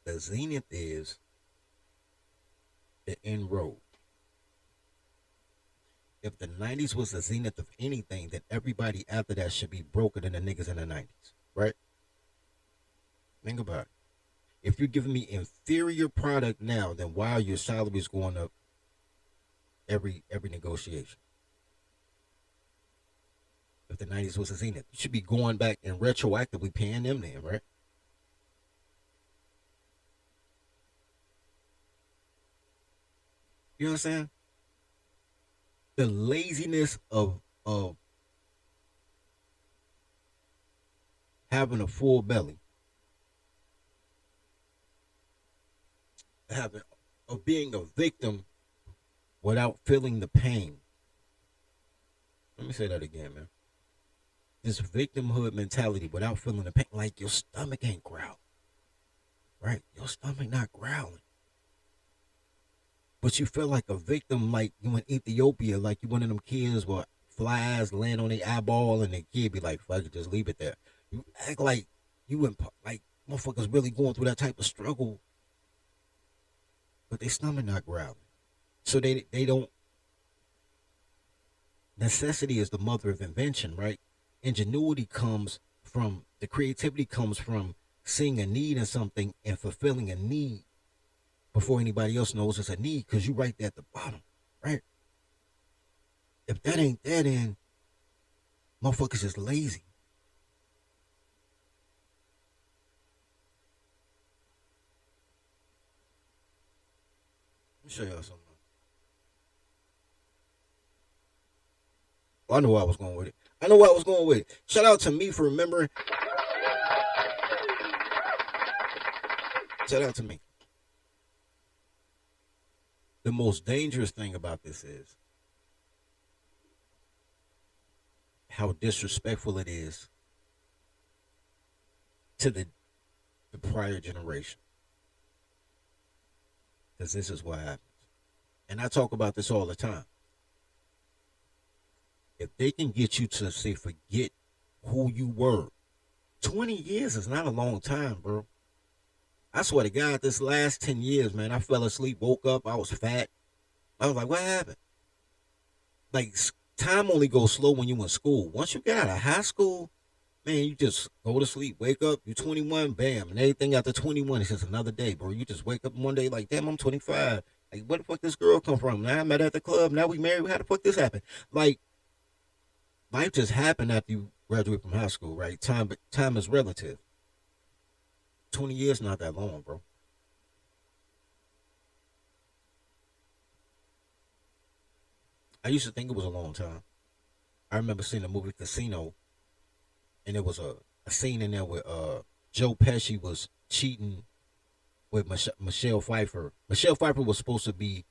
The zenith is the end road. If the 90s was the zenith of anything, then everybody after that should be broker than the niggas in the 90s, right? Think about it. If you're giving me inferior product now, then why are your salaries going up every negotiation? If the 90s was the zenith, you should be going back and retroactively paying them then, right? You know what I'm saying? The laziness of having a full belly, of being a victim without feeling the pain. Let me say that again, man. This victimhood mentality without feeling the pain, like your stomach ain't growling, right? Your stomach not growling. But you feel like a victim, like you in Ethiopia, like you one of them kids where flies land on their eyeball and the kid be like, fuck it, just leave it there. You act like you like motherfuckers really going through that type of struggle, but their stomach not growling. So they don't. Necessity is the mother of invention, right? Ingenuity comes from, the creativity comes from seeing a need in something and fulfilling a need before anybody else knows it's a need, because you right there at the bottom, right? If that ain't that, then motherfuckers is lazy. Let me show y'all something. Well, I know where I was going with it. Shout out to me for remembering. Shout out to me. The most dangerous thing about this is how disrespectful it is to the prior generation. Because this is what happens. And I talk about this all the time. If they can get you to say forget who you were, 20 years is not a long time, bro. I swear to God, this last 10 years, man, I fell asleep, woke up, I was fat. I was like, what happened? Like, time only goes slow when you in school. Once you get out of high school, man, you just go to sleep, wake up, you're 21, bam. And everything after 21 is just another day, bro. You just wake up one day like, damn, I'm 25. Like, where the fuck this girl come from? Now I met at the club, now we married, how the fuck this happened? Like, life just happened after you graduate from high school, right? Time is relative. 20 years not that long, bro. I used to think it was a long time. I remember seeing the movie Casino, and there was a scene in there where Joe Pesci was cheating with Michelle Pfeiffer. Michelle Pfeiffer was supposed to be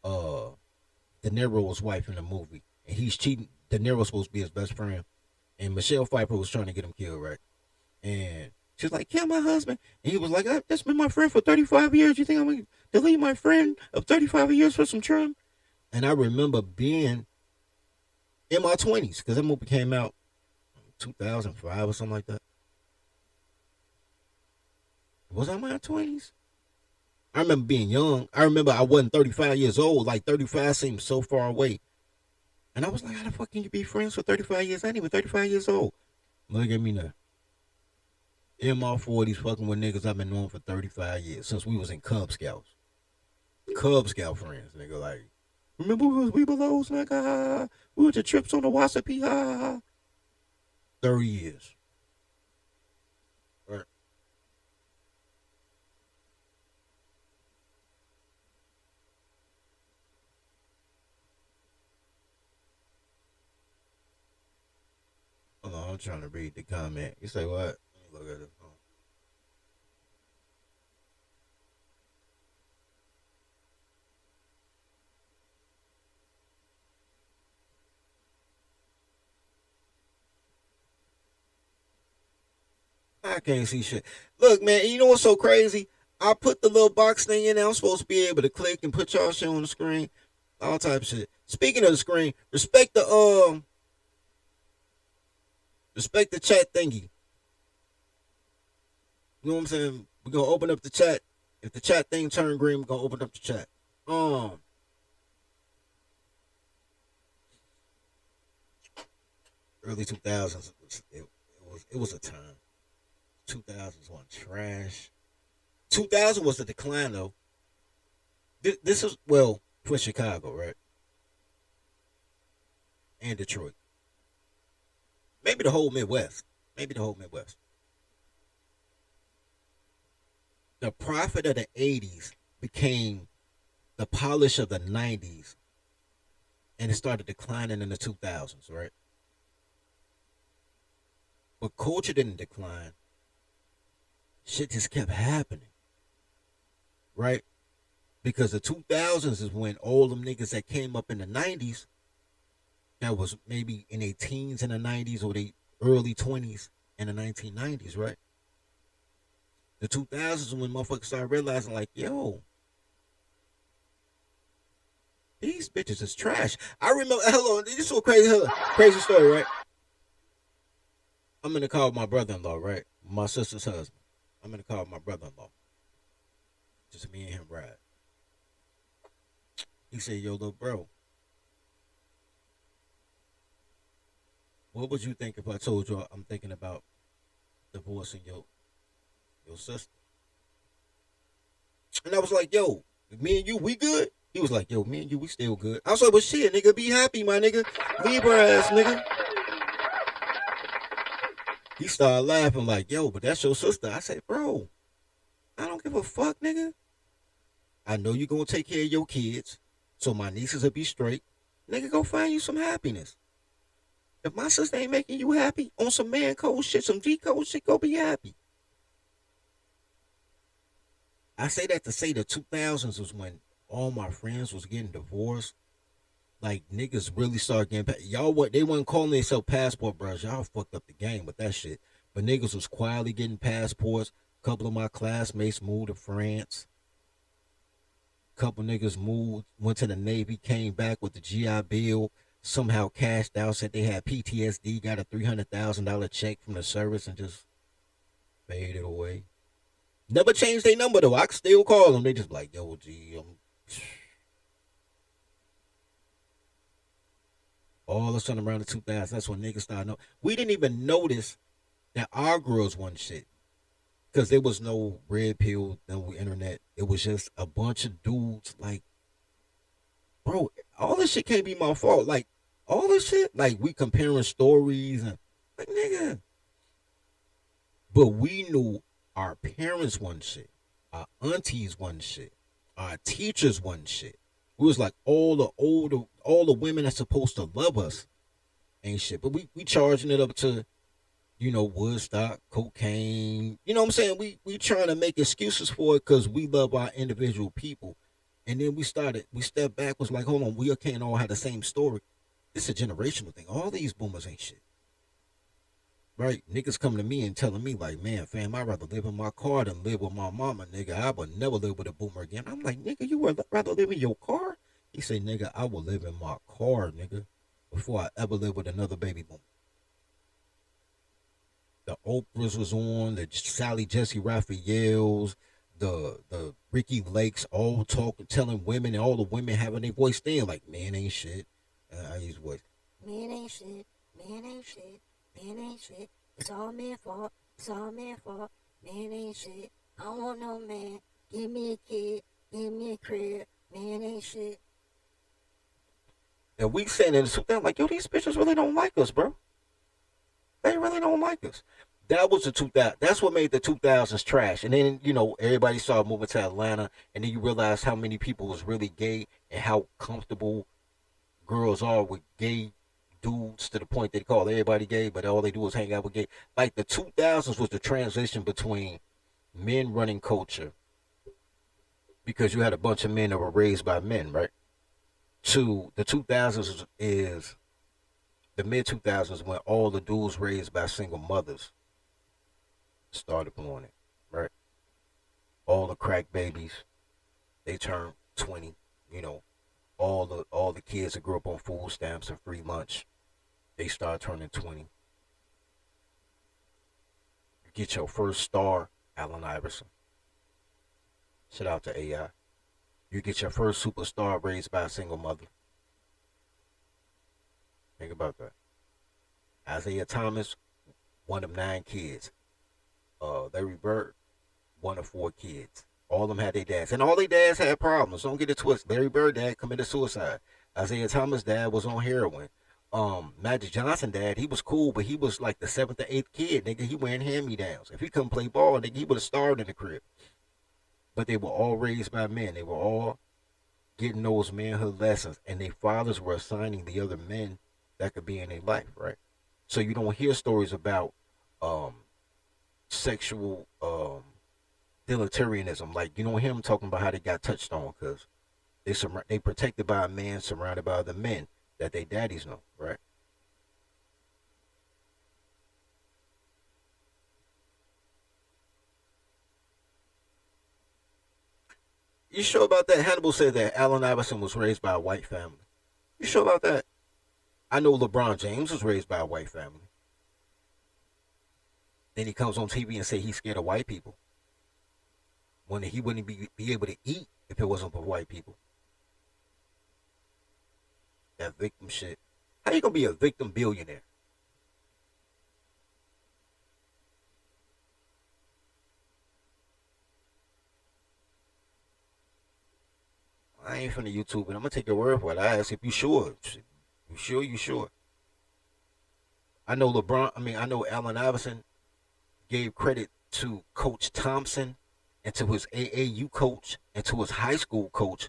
De Niro's wife in the movie, and he's cheating. De Niro's supposed to be his best friend, and Michelle Pfeiffer was trying to get him killed, right? And she's like, kill my husband. And he was like, that's been my friend for 35 years. You think I'm going to delete my friend of 35 years for some trim? And I remember being in my 20s, because that movie came out in 2005 or something like that. Was I in my 20s? I remember being young. I remember I wasn't 35 years old. Like, 35 seemed so far away. And I was like, how the fuck can you be friends for 35 years? I ain't even 35 years old. Look at me now. In my 40s, fucking with niggas I've been knowing for 35 years, since we was in Cub Scouts. Cub Scout friends, nigga, like, remember we belows, nigga? We went to trips on the Wasapi, 30 years. Right. Hold on, I'm trying to read the comment. You say what? Let me look at it. I can't see shit. Look, man, you know what's so crazy? I put the little box thing in there. I'm supposed to be able to click and put y'all shit on the screen. All type of shit. Speaking of the screen, respect the chat thingy. You know what I'm saying? We're gonna open up the chat If the chat thing turned green, we're gonna open up the chat. Early 2000s, it was a time. 2000s was trash. 2000 was the decline though. This is for Chicago, right? And Detroit. Maybe the whole Midwest. The prophet of the 80s became the polish of the 90s, and it started declining in the 2000s, right? But culture didn't decline. Shit just kept happening, right? Because the 2000s is when all them niggas that came up in the 90s, that was maybe in their teens in the 90s or they early 20s in the 1990s, right? The 2000s is when motherfuckers started realizing, like, yo, these bitches is trash. I remember, hello, this is so crazy story, right? I'm in the car with my brother-in-law, right? My sister's husband. I'm in the car with my brother-in-law. Just me and him ride. He said, yo, little bro, what would you think if I told you I'm thinking about divorcing your sister? And I was like, yo, me and you, we good? He was like, yo, me and you, we still good. I was like, well, shit, nigga, be happy, my nigga. Leave her ass, nigga. He started laughing like, yo, but that's your sister. I said, bro, I don't give a fuck, nigga. I know you gonna take care of your kids, so my nieces will be straight. Nigga, go find you some happiness. If my sister ain't making you happy on some man code shit, some G code shit, go be happy. I say that to say the 2000s was when all my friends was getting divorced. Like, niggas really started getting, they wasn't calling themselves passport bros. Y'all fucked up the game with that shit. But niggas was quietly getting passports. A couple of my classmates moved to France. A couple niggas went to the Navy, came back with the GI Bill, somehow cashed out, said they had PTSD, got a $300,000 check from the service and just faded away. Never changed their number though. I can still call them. They just like, yo, G, all of a sudden around the 2000s, that's when niggas started knowing. We didn't even notice that our girls wasn't shit. Because there was no red pill, no internet. It was just a bunch of dudes like, bro, all this shit can't be my fault. Like, all this shit, like, we comparing stories and, like, nigga. But we knew our parents wasn't shit. Our aunties wasn't shit. Our teachers wasn't shit. We was like, all the women that's supposed to love us ain't shit. But we charging it up to, Woodstock, cocaine. You know what I'm saying? We trying to make excuses for it because we love our individual people. And then we stepped back, was like, hold on, we can't all have the same story. It's a generational thing. All these boomers ain't shit. Right? Niggas coming to me and telling me, like, man, fam, I'd rather live in my car than live with my mama, nigga. I would never live with a boomer again. I'm like, nigga, you would rather live in your car? He said, nigga, I will live in my car, nigga, before I ever live with another baby boomer. The Oprahs was on, the Sally Jesse Raphaels, the Ricky Lakes, all talking, telling women, and all the women having their voice thin, like, man ain't shit. I use voice. Man ain't shit, man ain't shit, man ain't shit. It's all man fault, it's all man fault. Man ain't shit, I don't want no man. Give me a kid, give me a crib. Man ain't shit. And we saying in the 2000s, like, yo, these bitches really don't like us, bro. They really don't like us. That was the 2000s. That's what made the 2000s trash. And then, everybody started moving to Atlanta. And then you realize how many people was really gay and how comfortable girls are with gay dudes to the point they call everybody gay, but all they do is hang out with gay. Like, the 2000s was the transition between men running culture, because you had a bunch of men that were raised by men, right? To the 2000s is the mid-2000s when all the dudes raised by single mothers started blowing it, right? All the crack babies, they turned 20, all the kids that grew up on food stamps and free lunch, they start turning 20. You get your first star, Allen Iverson. Shout out to AI. You get your first superstar raised by a single mother. Think about that. Isaiah Thomas, one of 9 kids. Larry Bird, one of 4 kids. All of them had their dads. And all their dads had problems. Don't get it twisted. Larry Bird dad committed suicide. Isaiah Thomas dad was on heroin. Magic Johnson dad, he was cool, but he was like the 7th or 8th kid, nigga. He wearing hand-me-downs. If he couldn't play ball, nigga, he would have starved in the crib. But they were all raised by men. They were all getting those manhood lessons, and their fathers were assigning the other men that could be in their life, right? So you don't hear stories about sexual deleterianism. Like, you don't hear them talking about how they got touched on because they protected by a man surrounded by other men that they daddies know, right? You sure about that? Hannibal said that Allen Iverson was raised by a white family. You sure about that? I know LeBron James was raised by a white family. Then he comes on TV and say he's scared of white people. When he wouldn't be able to eat if it wasn't for white people. That victim shit. How you gonna be a victim billionaire? I ain't finna YouTube it. I'm gonna take your word for it. I ask if you sure. You sure? You sure? I know I know Allen Iverson gave credit to Coach Thompson and to his AAU coach and to his high school coach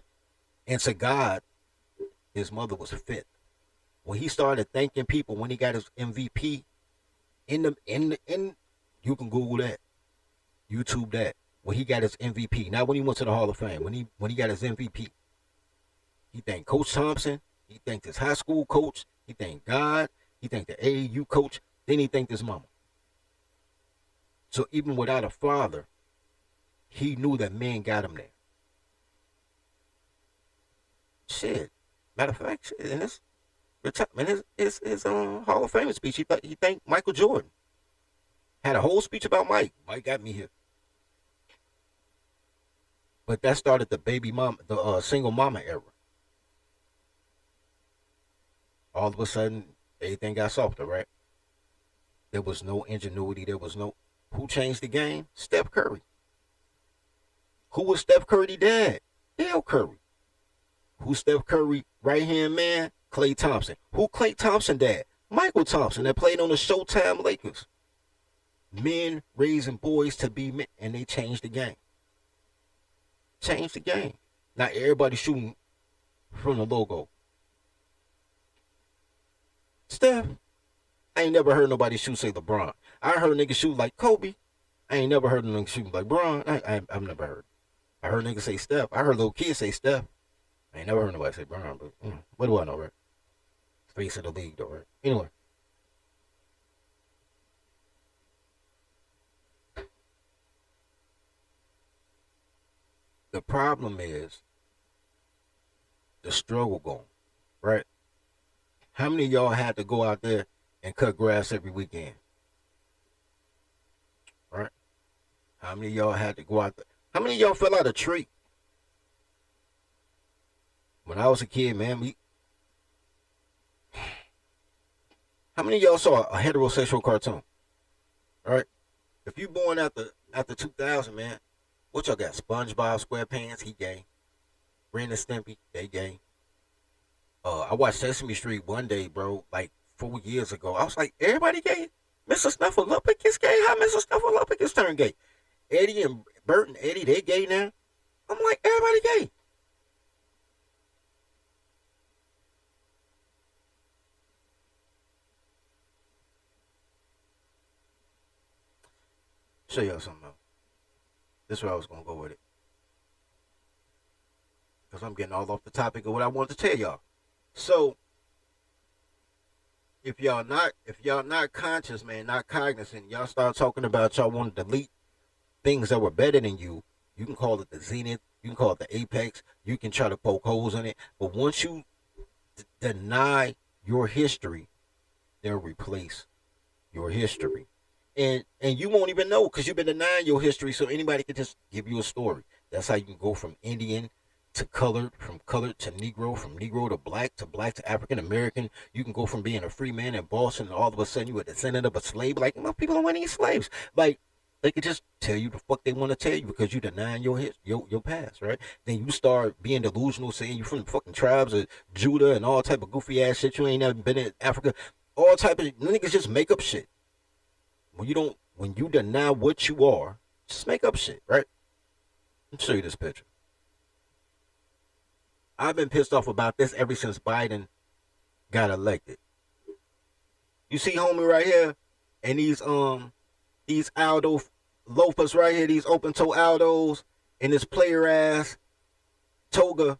and to God, his mother was fit. When he started thanking people when he got his MVP, you can Google that, YouTube that. When he got his MVP, not when he went to the Hall of Fame. When he got his MVP, he thanked Coach Thompson. He thanked his high school coach. He thanked God. He thanked the AAU coach. Then he thanked his mama. So even without a father, he knew that men got him there. Shit. Matter of fact, shit, in his Hall of Fame speech, he thanked Michael Jordan. Had a whole speech about Mike. Mike got me here. But that started the baby mom, the single mama era. All of a sudden, everything got softer, right? There was no ingenuity. Who changed the game? Steph Curry. Who was Steph Curry's dad? Dale Curry. Who Steph Curry right-hand man? Klay Thompson. Who Klay Thompson dad? Michael Thompson that played on the Showtime Lakers. Men raising boys to be men, and they changed the game. Changed the game. Now everybody shooting from the logo. Steph, I ain't never heard nobody shoot say LeBron. I heard niggas shoot like Kobe. I ain't never heard niggas shoot like Bron. I've never heard. I heard niggas say Steph. I heard little kids say Steph. I ain't never heard nobody say Bron, but what do I know, right? Face of the league, though, right? Anyway. The problem is the struggle going, right? How many of y'all had to go out there and cut grass every weekend? Right? How many of y'all had to go out there? How many of y'all fell out a tree? When I was a kid, man, how many of y'all saw a heterosexual cartoon? All right? If you born after 2000, man, what y'all got? SpongeBob SquarePants, he gay. Ren and Stimpy, they gay. I watched Sesame Street one day, bro, like 4 years ago. I was like, everybody gay? Mr. Snuffleupagus is gay? How Mr. Snuffleupagus turned gay? Eddie and Bert and Eddie, they gay now? I'm like, everybody gay. Show y'all something else. This is where I was going to go with it. Because I'm getting all off the topic of what I wanted to tell y'all. So, if y'all not conscious, man, not cognizant, y'all start talking about y'all want to delete things that were better than you. You can call it the zenith. You can call it the apex. You can try to poke holes in it. But once you deny your history, they'll replace your history. And you won't even know because you've been denying your history, so anybody can just give you a story. That's how you can go from Indian to colored, from colored to Negro, from Negro to black to African American. You can go from being a free man in Boston and all of a sudden you a descendant of a slave. Like, well, people don't want any slaves. Like, they could just tell you the fuck they want to tell you because you denying your past, right? Then you start being delusional, saying you from the fucking tribes of Judah and all type of goofy ass shit. You ain't never been in Africa. All type of niggas just make up shit. When you deny what you are, just make up shit, right? Let me show you this picture. I've been pissed off about this ever since Biden got elected. You see homie right here and these Aldo loafers right here, these open toe Aldos and this player ass toga.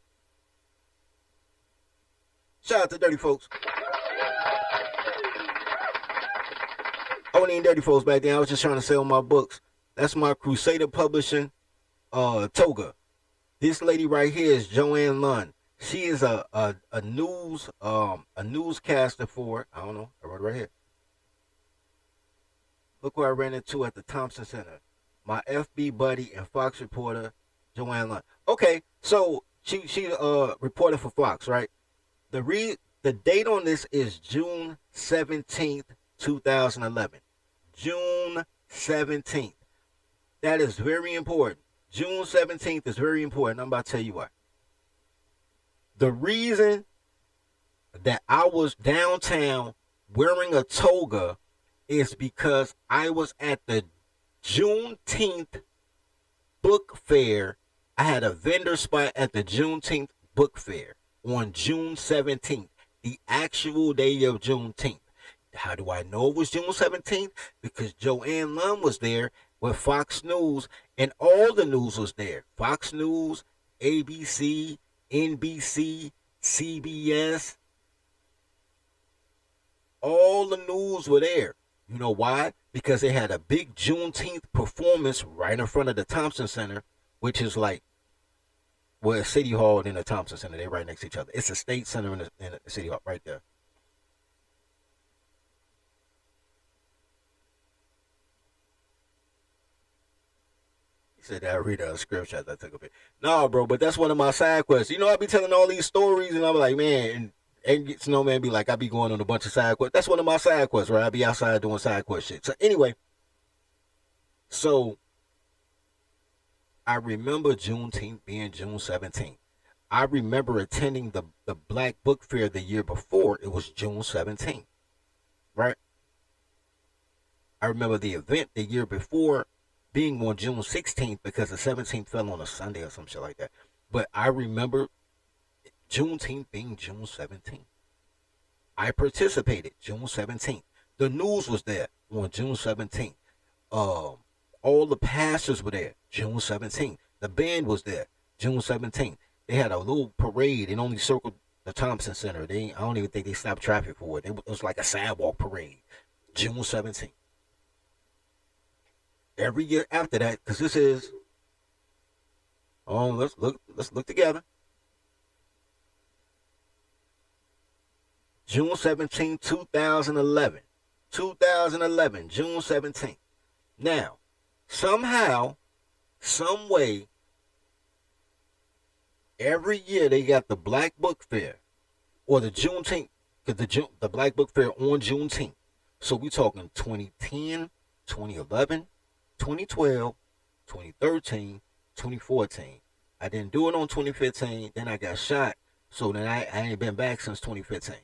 Shout out to Dirty Folks. I wasn't even Dirty Folks back then. I was just trying to sell my books. That's my Crusader Publishing toga. This lady right here is Joanne Lund. She is a newscaster for, I don't know, I wrote it right here. Look who I ran into at the Thompson Center. My FB buddy and Fox reporter, Joanne Lund. Okay, so she reported for Fox, right? The date on this is June 17th, 2011. June 17th. That is very important. June 17th is very important. I'm about to tell you why. The reason that I was downtown wearing a toga is because I was at the Juneteenth book fair. I had a vendor spot at the Juneteenth book fair on June 17th, the actual day of Juneteenth. How do I know it was June 17th? Because Joanne Lund was there with Fox News, and all the news was there. Fox News, ABC, NBC, CBS. All the news were there. You know why? Because they had a big Juneteenth performance right in front of the Thompson Center, which is like, well, City Hall and the Thompson Center. They're right next to each other. It's a state center in the City Hall right there. Said that I read a scripture as I took a bit. No, bro, but that's one of my side quests. You know, I be telling all these stories, and I'm like, man, and Snowman be like, I be going on a bunch of side quests. That's one of my side quests, right? I be outside doing side quest shit. So anyway, so I remember Juneteenth being June 17th. I remember attending the Black Book Fair the year before. It was June 17th, right? I remember the event the year before being on June 16th because the 17th fell on a Sunday or some shit like that. But I remember Juneteenth being June 17th. I participated June 17th. The news was there on June 17th. All the pastors were there June 17th. The band was there June 17th. They had a little parade and only circled the Thompson Center. I don't even think they stopped traffic for it. It was like a sidewalk parade June 17th. Every year after that, because this is, let's look together. June 17, 2011. 2011, June 17th. Now, somehow, some way, every year they got the Black Book Fair, or the Juneteenth, the Black Book Fair on Juneteenth. So we talking 2010, 2011, 2012, 2013, 2014. I didn't do it on 2015. Then I got shot. So then I ain't been back since 2015.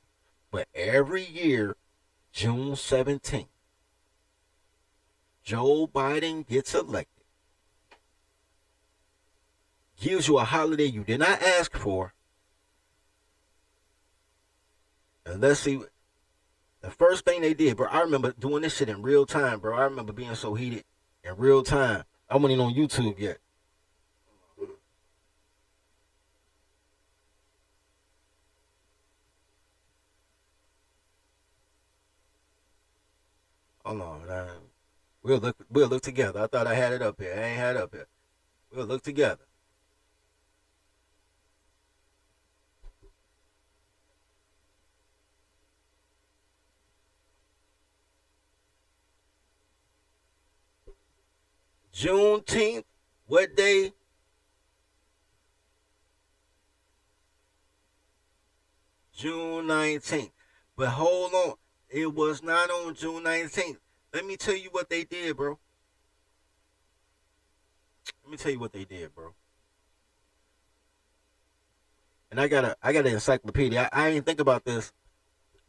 But every year, June 17th, Joe Biden gets elected. Gives you a holiday you did not ask for. And let's see. The first thing they did, bro, I remember doing this shit in real time, bro. I remember being so heated. In real time. I wasn't even on YouTube yet. Hold on, man. We'll look together. I thought I had it up here. I ain't had it up here. We'll look together. Juneteenth, what day? June 19th. But hold on. It was not on June 19th. Let me tell you what they did, bro. Let me tell you what they did, bro. And I got an encyclopedia. I didn't think about this.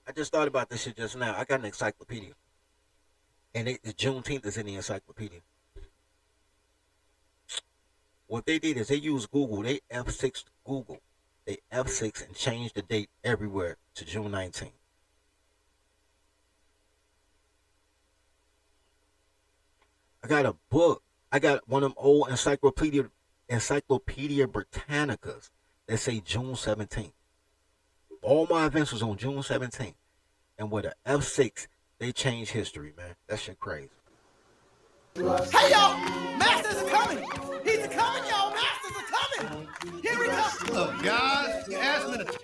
I just thought about this shit just now. I got an encyclopedia. And the Juneteenth is in the encyclopedia. What they did is they used Google. They F6 Google. They F6 and changed the date everywhere to June 19th. I got a book. I got one of them old Encyclopedia Britannicas that say June 17th. All my events was on June 17th. And with a F6, they changed history, man. That shit crazy. Hey y'all, Masters are coming. He's coming, y'all. Masters are coming. Here we come. Look, guys, you asked me to.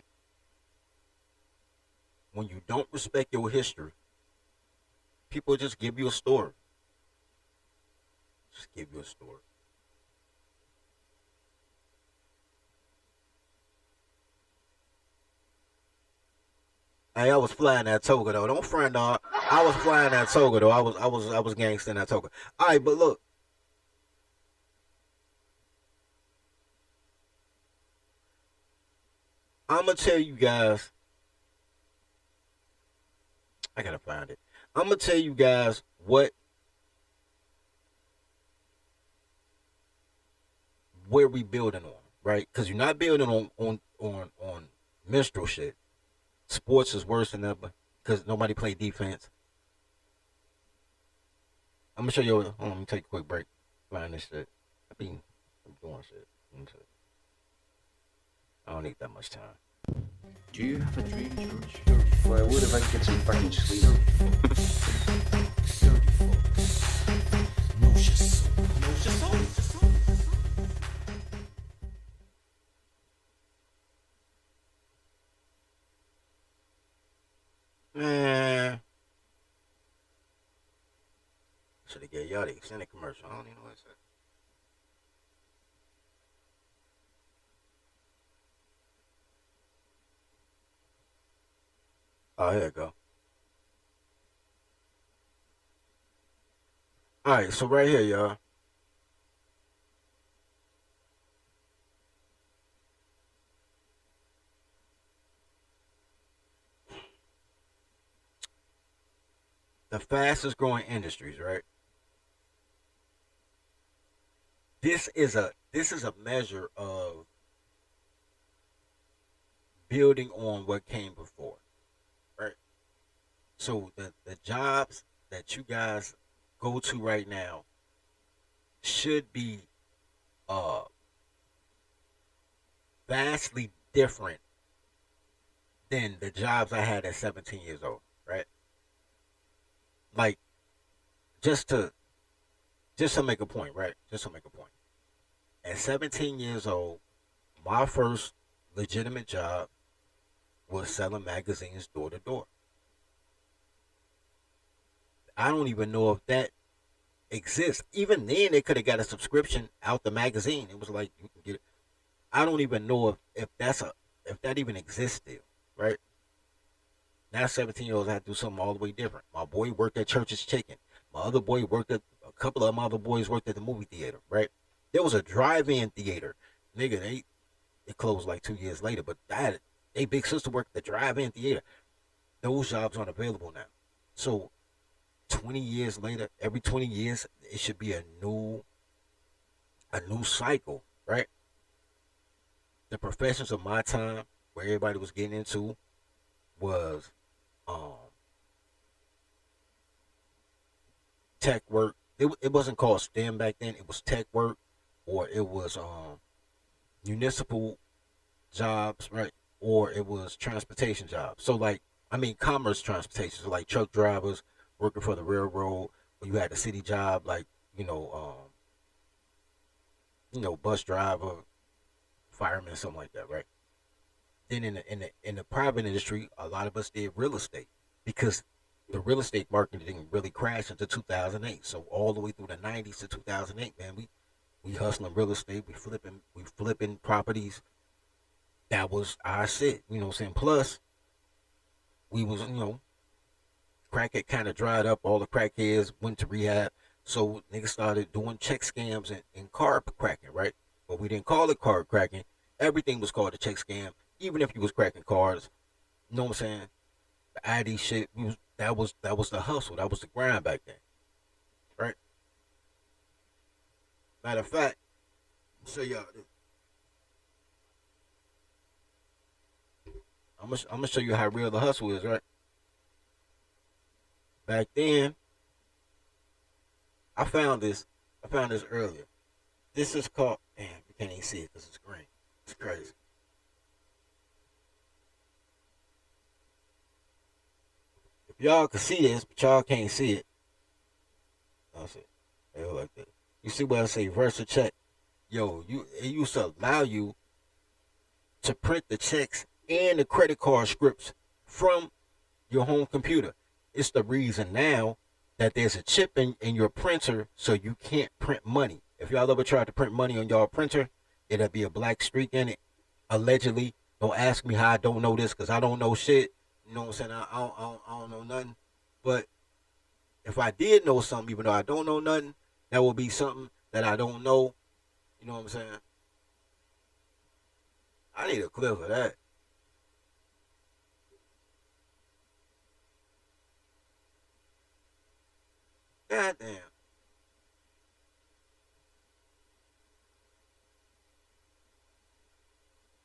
When you don't respect your history, people just give you a story. Just give you a story. Hey, I was flying that toga though. Don't front dog. I was flying that toga though. I was gangsta in that toga. All right, but look. I'm gonna tell you guys. I gotta find it. I'm gonna tell you guys where we building on, right? Because you're not building on minstrel shit. Sports is worse than ever because nobody play defense. I'm gonna show you. Hold on, let me take a quick break. Find this shit. I'm doing shit. I don't need that much time. Do you have a dream, George? Well, I would if I could get some fucking sleep. Man. Should have gave y'all the extended commercial. I don't even know what it said. Oh, here you go. Alright, so right here, y'all. The fastest growing industries, right? This is a measure of building on what came before, right? So the jobs that you guys go to right now should be vastly different than the jobs I had at 17 years old, right? Like, just to make a point, right? Just to make a point. At 17 years old, my first legitimate job was selling magazines door to door. I don't even know if that exists. Even then, they could have got a subscription out the magazine. It was like you can get it. I don't even know if that even exists still, right? Now 17-year-olds had to do something all the way different. My boy worked at Church's Chicken. My other boy worked at a couple of my other boys worked at the movie theater, right? There was a drive-in theater. Nigga, they closed like 2 years later, but they big sister worked at the drive-in theater. Those jobs aren't available now. So 20 years later, every 20 years, it should be a new cycle, right? The professions of my time, where everybody was getting into, was tech work. It wasn't called STEM back then. It was tech work, or it was municipal jobs, right? Or it was transportation jobs. So commerce transportation, so like truck drivers working for the railroad, or you had a city job like bus driver, fireman, something like that, right? Then in the private industry, a lot of us did real estate because the real estate market didn't really crash until 2008. So all the way through the 90s to 2008, man, we hustling real estate, we flipping properties. That was our shit, you know what I'm saying? Plus, we was, crack had kind of dried up. All the crackheads went to rehab. So niggas started doing check scams and card cracking, right? But we didn't call it card cracking. Everything was called a check scam, even if you was cracking cards. You know what I'm saying? The ID shit, that was the hustle. That was the grind back then, right? Matter of fact, I'll show y'all this. I'm gonna show you how real the hustle is, right? Back then, I found this earlier. This is called. Damn, you can't even see it because it's green. It's crazy. If y'all can see this, but y'all can't see it. That's it. They look like that. You see what I say? Versa check. Yo, it used to allow you to print the checks and the credit card scripts from your home computer. It's the reason now that there's a chip in your printer so you can't print money. If y'all ever tried to print money on y'all printer, it'll be a black streak in it. Allegedly, don't ask me how I don't know this because I don't know shit. You know what I'm saying? I don't know nothing. But if I did know something, even though I don't know nothing, that would be something that I don't know. You know what I'm saying? I need a clip of that. God damn.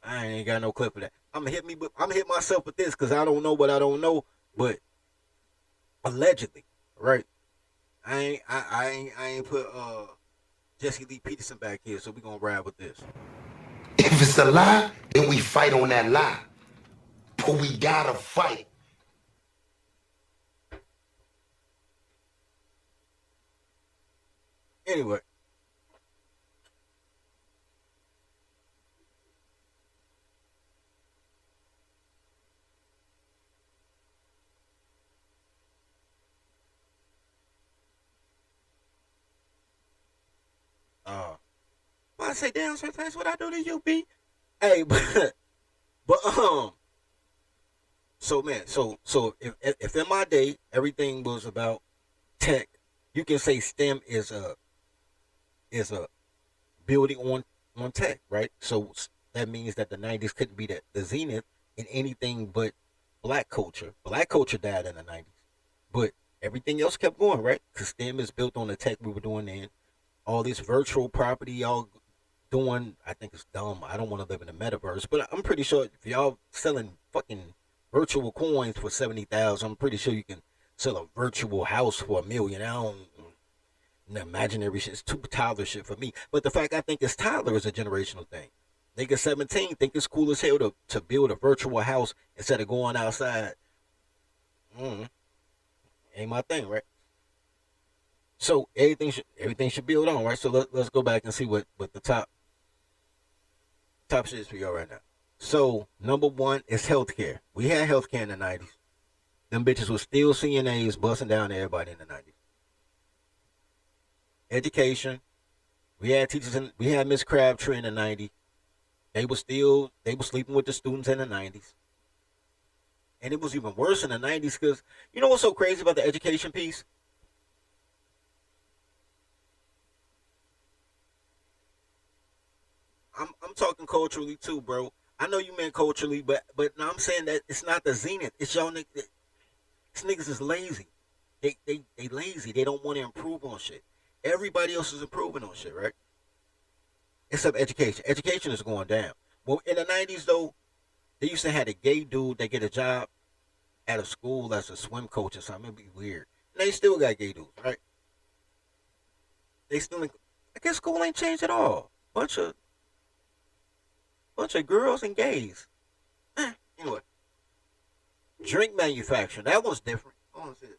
I ain't got no clip of that. I'm gonna hit myself with this because I don't know what I don't know, but allegedly, right? I ain't put Jesse Lee Peterson back here, so we gonna ride with this. If it's a lie, then we fight on that lie. But we gotta fight. Anyway. I say, damn, sometimes what I do to you, B. Hey, so man, so if in my day everything was about tech, you can say STEM is a building on tech, right? So that means that the 90s couldn't be the zenith in anything but black culture. Black culture died in the 90s, but everything else kept going, right? Because STEM is built on the tech we were doing then. All this virtual property y'all doing, I think it's dumb. I don't want to live in the metaverse, but I'm pretty sure if y'all selling fucking virtual coins for 70,000, I'm pretty sure you can sell a virtual house for $1 million. I don't. Imaginary shit. It's too toddler shit for me. But the fact I think it's toddler is a generational thing. Nigga 17 think it's cool as hell to build a virtual house instead of going outside. Ain't my thing, right? So everything should build on, right? So let's go back and see what the top shit is for y'all right now. So number one is healthcare. We had healthcare in the 90s. Them bitches was still CNAs busting down everybody in the 90s. Education. We had teachers we had Miss Crabtree in the 90s. They were sleeping with the students in the 90s. And it was even worse in the 90s because you know what's so crazy about the education piece? I'm talking culturally too, bro. I know you meant culturally, but no, I'm saying that it's not the zenith. It's y'all niggas. These niggas is lazy. They lazy. They don't want to improve on shit. Everybody else is improving on shit, right? Except education. Education is going down. Well, in the 90s though, they used to have a gay dude that get a job at a school as a swim coach or something. It'd be weird. And they still got gay dudes, right? They still. I guess school ain't changed at all. Bunch of girls and gays. Anyway. Drink manufacturing. That one's different. Hold on, see this.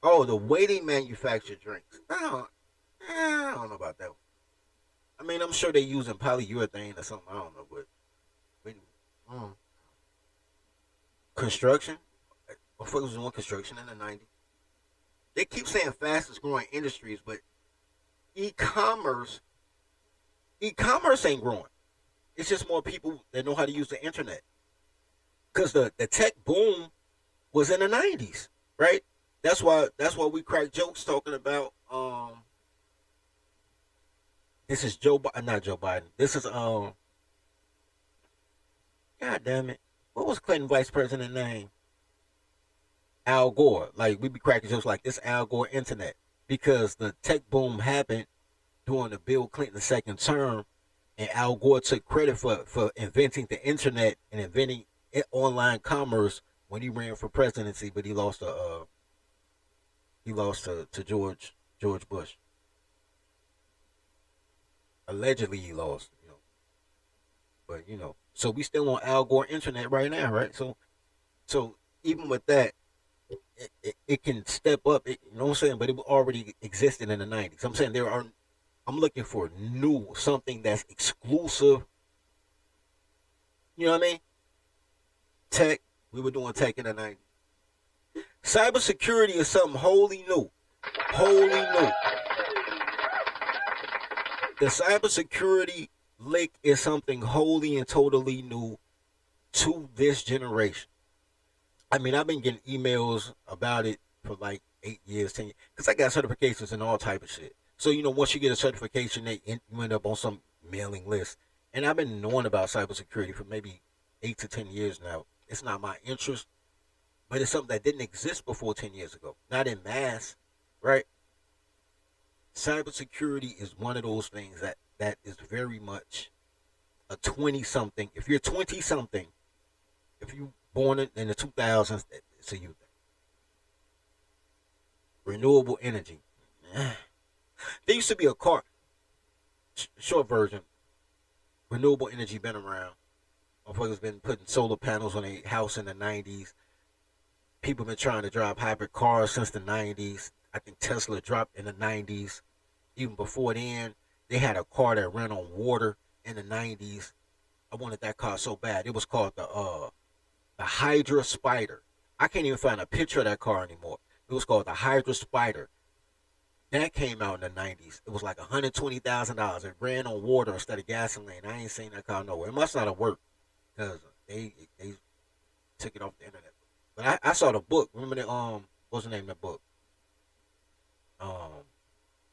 Oh, the way they manufacture drinks. I don't know about that one. I mean, I'm sure they're using polyurethane or something. I don't know, but construction. What fuck was doing construction in the 90s? They keep saying fastest growing industries, but e-commerce ain't growing. It's just more people that know how to use the internet. Because the tech boom was in the 90s, right? That's why we crack jokes talking about this is not Joe Biden. This is God damn it. What was Clinton vice president name? Al Gore. Like we be cracking jokes like this Al Gore internet. Because the tech boom happened during the Bill Clinton second term, and Al Gore took credit for inventing the internet and inventing online commerce when he ran for presidency, but he lost to George Bush. Allegedly he lost, But so we still on Al Gore internet right now, right? So even with that, it can step up. You know what I'm saying? But it already existed in the 90s. I'm saying I'm looking for something that's exclusive. You know what I mean? Tech. We were doing tech in the 90s. Cybersecurity is something wholly new. Wholly new. The cybersecurity lick is something wholly and totally new to this generation. I mean, I've been getting emails about it for like 8 years, 10 years, because I got certifications and all type of shit. So, once you get a certification, you end up on some mailing list. And I've been knowing about cybersecurity for maybe 8 to 10 years now. It's not my interest, but it's something that didn't exist before 10 years ago. Not in mass, right? Cybersecurity is one of those things that is very much a 20-something. If you're 20-something, if you born in the 2000s, it's a you thing. Renewable energy. There used to be a car. Short version. Renewable energy been around. Motherfuckers been putting solar panels on a house in the 90s. People been trying to drive hybrid cars since the 90s. I think Tesla dropped in the 90s. Even before then, they had a car that ran on water in the 90s. I wanted that car so bad. It was called the Hydra Spider. I can't even find a picture of that car anymore. It was called the Hydra Spider. That came out in the 90s. It was like $120,000. It ran on water instead of gasoline. I ain't seen that car nowhere. It must not have worked because they took it off the internet. But I saw the book. Remember the what's the name of the book?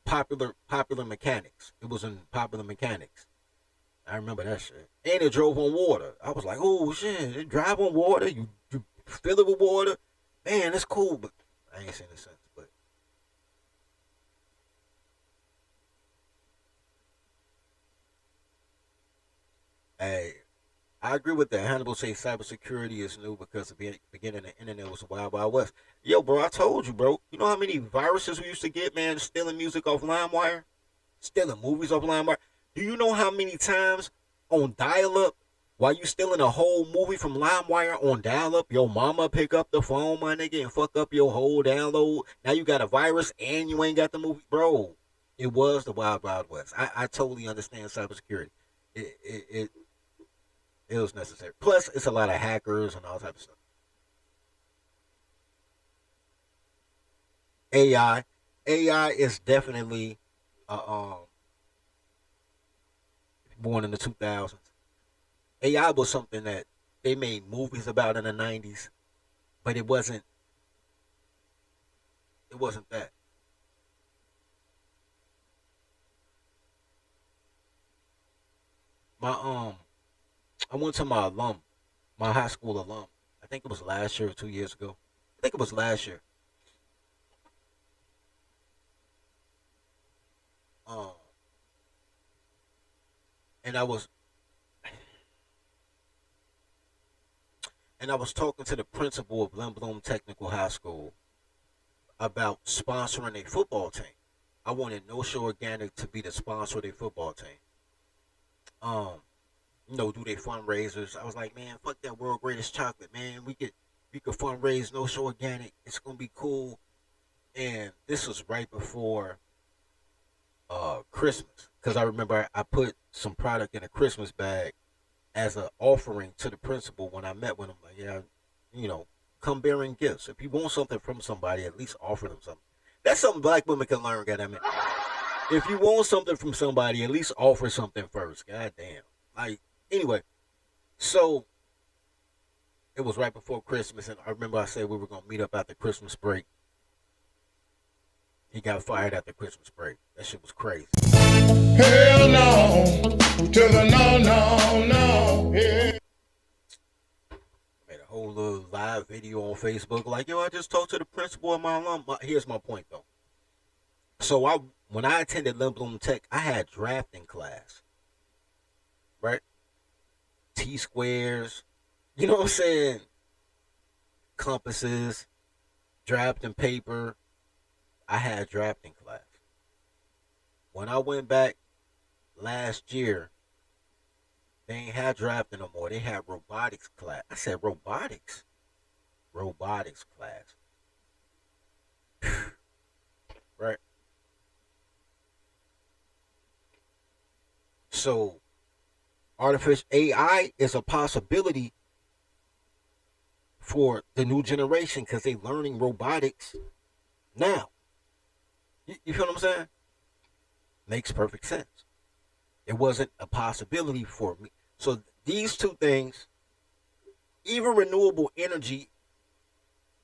Popular Mechanics. It was in Popular Mechanics. I remember that shit. And it drove on water. I was like, oh shit, it drive on water. You fill it with water. Man, that's cool. But I ain't seen it since. But hey, I agree with that. Hannibal says cybersecurity is new because the beginning of the internet was the Wild Wild West. Yo, bro, I told you, bro. You know how many viruses we used to get, man, stealing music off LimeWire? Stealing movies off LimeWire? Do you know how many times on dial-up, while you stealing a whole movie from LimeWire on dial-up, your mama pick up the phone, my nigga, and fuck up your whole download? Now you got a virus and you ain't got the movie? Bro, it was the Wild Wild West. I totally understand cybersecurity. It was necessary. Plus, it's a lot of hackers and all types of stuff. AI is definitely born in the 2000s. AI was something that they made movies about in the 90s, but it wasn't that. I went to my high school alum. I think it was last year or 2 years ago. I think it was last year. And I was talking to the principal of Lynn Bloom Technical High School about sponsoring a football team. I wanted No Show Organic to be the sponsor of their football team. Do their fundraisers. I was like, man, fuck that world greatest chocolate, man. We could fundraise No Show Organic. It's gonna be cool. And this was right before Christmas, because I remember I put some product in a Christmas bag as an offering to the principal when I met with him. Like, yeah, come bearing gifts. If you want something from somebody, at least offer them something. That's something black women can learn, goddammit. If you want something from somebody, at least offer something first. God damn. Like, Anyway, so it was right before Christmas, and I remember I said we were gonna meet up after Christmas break. He got fired after Christmas break. That shit was crazy. Hell no, to the no, no, no. Yeah. Made a whole little live video on Facebook, like, yo, I just talked to the principal of my alum. Here's my point though. So when I attended Lindblom Tech, I had drafting class, right? T squares, you know what I'm saying? Compasses, drafting paper. I had drafting class. When I went back last year, they ain't had drafting no more. They had robotics class. I said robotics? Robotics class. Right? So, artificial AI is a possibility for the new generation because they learning robotics now. You feel what I'm saying? Makes perfect sense. It wasn't a possibility for me. So these two things, even renewable energy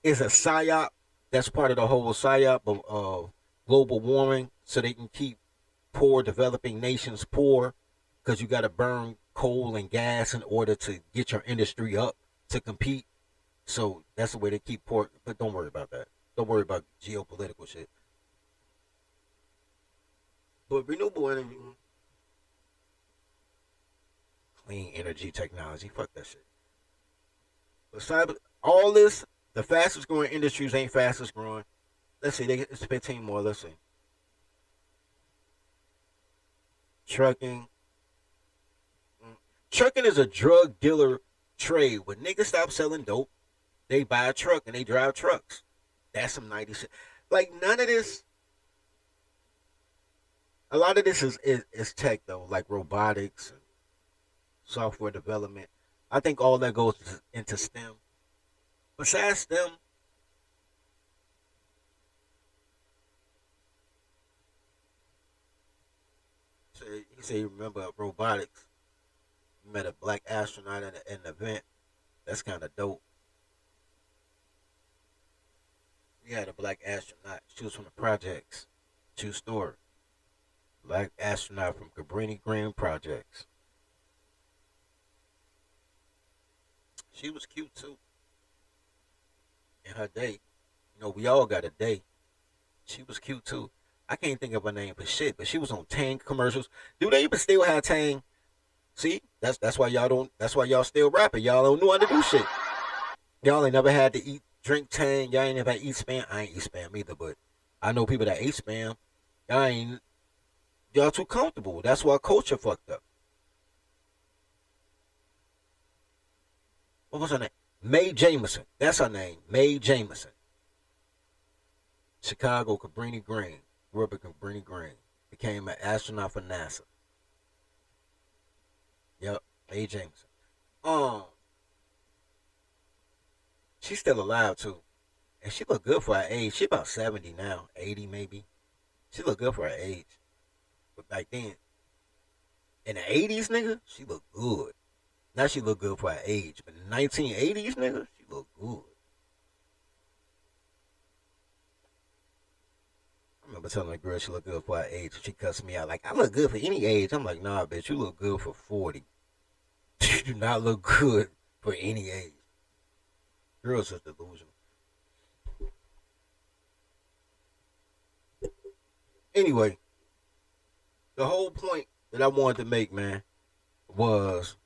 is a psyop. That's part of the whole psyop of global warming, so they can keep poor developing nations poor, because you got to burn coal and gas in order to get your industry up to compete. So that's the way they keep poor. But don't worry about that. Don't worry about geopolitical shit. But renewable energy, clean energy technology, fuck that shit. But all this, the fastest growing industries ain't fastest growing. Let's see, it's 15 more. Let's see. Trucking. Trucking is a drug dealer trade. When niggas stop selling dope, they buy a truck and they drive trucks. That's some 90s shit. Like, none of this. A lot of this is tech, though, like robotics and software development. I think all that goes into STEM. Besides STEM, he said you remember robotics. You met a black astronaut at an event. That's kind of dope. We had a black astronaut. She was from the projects. True story. Black astronaut from Cabrini Green Projects. She was cute too. In her day. You know, we all got a day. She was cute too. I can't think of her name for shit, but she was on Tang commercials. Do they even still have Tang? See? That's why y'all don't, that's why y'all still rapping. Y'all don't know how to do shit. Y'all ain't never had to drink Tang. Y'all ain't never had to eat Spam. I ain't eat Spam either, but I know people that ate Spam. Y'all too comfortable. That's why culture fucked up. What was her name? Mae Jameson. That's her name. Mae Jameson. Chicago, Cabrini Green. Grew up at Cabrini Green. Became an astronaut for NASA. Yep. Mae Jameson. She's still alive too. And she look good for her age. She about 70 now. 80 maybe. She look good for her age. But back then, in the 80s, nigga, she looked good. Now she look good for her age. But in the 1980s, nigga, she look good. I remember telling a girl she look good for her age. She cussed me out like, I look good for any age. I'm like, nah, bitch, you look good for 40. You do not look good for any age. Girls are delusional. Anyway, the whole point that I wanted to make, man, was,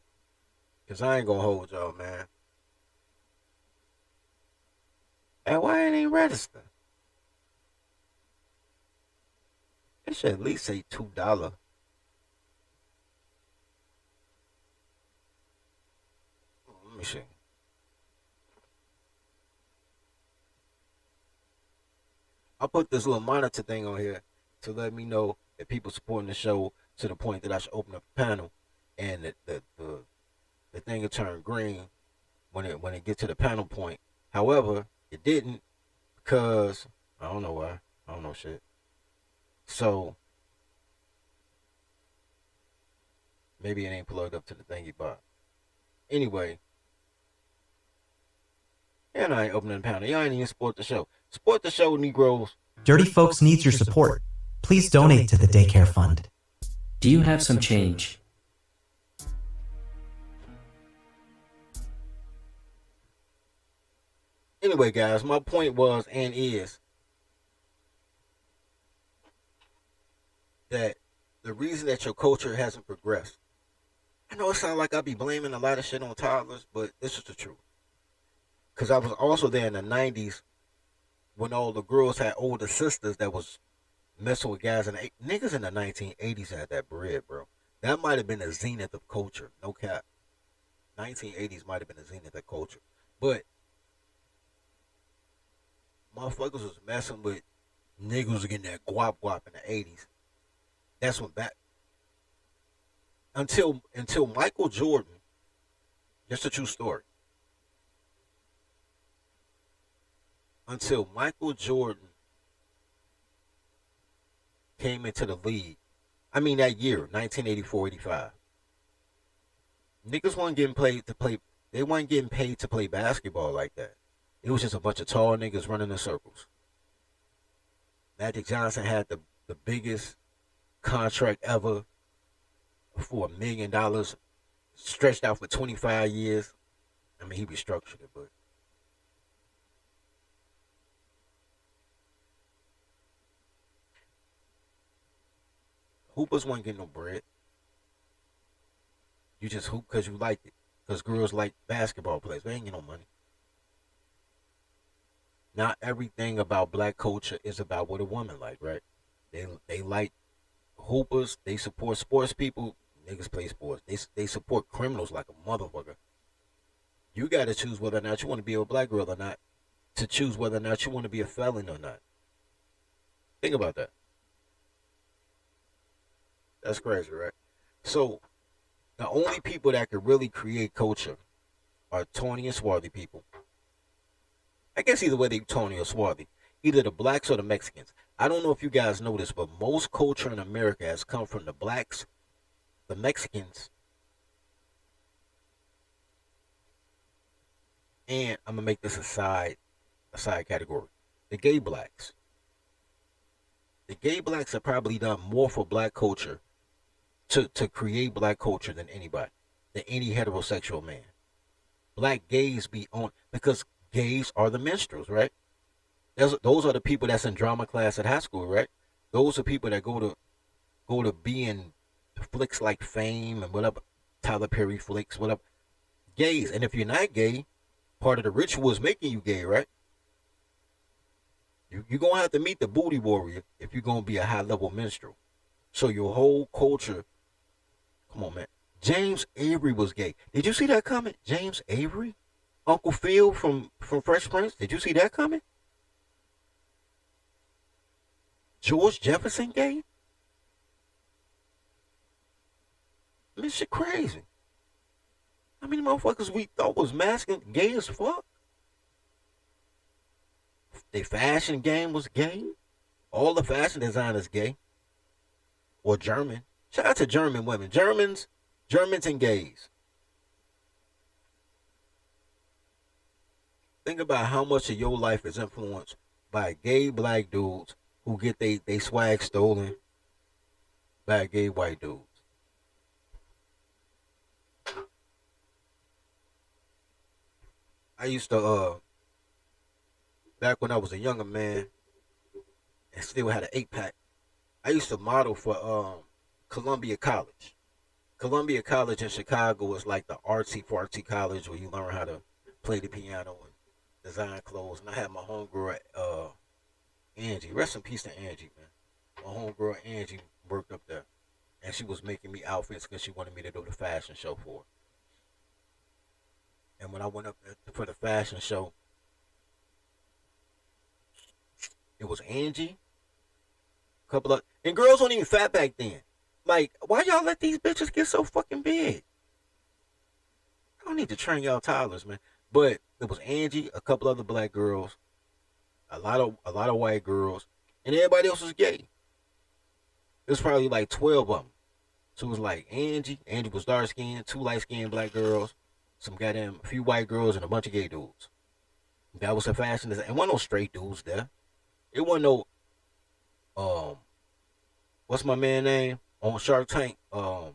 because I ain't going to hold y'all, man. And why it ain't register? It should at least say $2. Let me see. I put this little monitor thing on here to let me know that people supporting the show to the point that I should open up a panel, and the thing will turn green when it gets to the panel point. However, it didn't, because I don't know why. I don't know shit. So Maybe it ain't plugged up to the thing you bought. Anyway, and I ain't opening the panel. Y'all ain't even support the show. Support the show, Negroes. Dirty Folks needs your support. Please donate to the Daycare Fund. Do you have some change? Anyway, guys, my point was and is that the reason that your culture hasn't progressed. I know it sounds like I be blaming a lot of shit on toddlers, but this is the truth. Because I was also there in the 90s when all the girls had older sisters that was messing with guys. And niggas in the 1980s had that bread, bro. That might have been the zenith of culture. No cap. 1980s might have been the zenith of culture. But motherfuckers was messing with niggas getting that guap in the 80s. That's when back. Until Michael Jordan, just a true story. Until Michael Jordan came into the league, I mean that year, 1984-85. Niggas weren't getting paid to play. They weren't getting paid to play basketball like that. It was just a bunch of tall niggas running in circles. Magic Johnson had the biggest contract ever for $1 million, stretched out for 25 years. I mean, he restructured it, but hoopers weren't getting no bread. You just hoop because you like it. Because girls like basketball players. They ain't get no money. Not everything about black culture is about what a woman like, right? They like hoopers. They support sports people. Niggas play sports. They support criminals like a motherfucker. You got to choose whether or not you want to be a black girl or not, to choose whether or not you want to be a felon or not. Think about that. That's crazy, right? So, the only people that could really create culture are Tony and swarthy people. I guess either way they Tony or swarthy. Either the blacks or the Mexicans. I don't know if you guys know this, but most culture in America has come from the blacks, the Mexicans, and I'm going to make this a side category. The gay blacks. The gay blacks have probably done more for black culture to create black culture than anybody, than any heterosexual man. Black gays be on, because gays are the minstrels, right? Those are the people that's in drama class at high school, right? Those are people that go to be in flicks like Fame and whatever, Tyler Perry flicks, whatever. Gays, and if you're not gay, part of the ritual is making you gay, right? You're going to have to meet the booty warrior if you're going to be a high-level minstrel. So your whole culture, come on, man. James Avery was gay. Did you see that comment? James Avery? Uncle Phil from Fresh Prince? Did you see that coming? George Jefferson gay? This shit crazy. How many motherfuckers we thought was masculine, gay as fuck? Their fashion game was gay. All the fashion designers gay. Or German. Shout out to German women. Germans and gays. Think about how much of your life is influenced by gay black dudes who get they swag stolen by gay white dudes. I used to back when I was a younger man and still had an 8-pack, I used to model for Columbia College. Columbia College in Chicago is like the artsy fartsy college where you learn how to play the piano and design clothes. And I had my homegirl Angie. Rest in peace to Angie, man. My homegirl Angie worked up there. And she was making me outfits because she wanted me to do the fashion show for her. And when I went up for the fashion show, it was Angie, a couple of, and girls weren't even fat back then. Like, why y'all let these bitches get so fucking big? I don't need to train y'all toddlers, man. But it was Angie, a couple other black girls, a lot of white girls, and everybody else was gay. There's probably like 12 of them. So it was like Angie. Angie was dark skinned, 2 light skinned black girls, some goddamn a few white girls, and a bunch of gay dudes. That was the fashion. And wasn't no straight dudes there. It wasn't no what's my man name on Shark Tank? The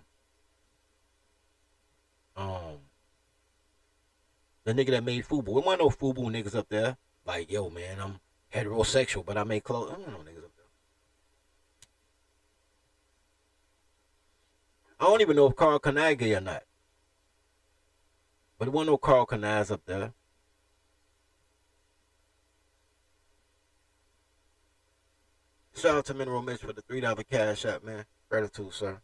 nigga that made FUBU. It wasn't no FUBU niggas up there. Like, yo, man, I'm heterosexual, but I make clothes. I don't know niggas up there. I don't even know if Carl Kanai gay or not. But it wasn't no Carl Kanais up there. Shout out to Mineral Mitch for the $3 cash app, man. Gratitude, sir.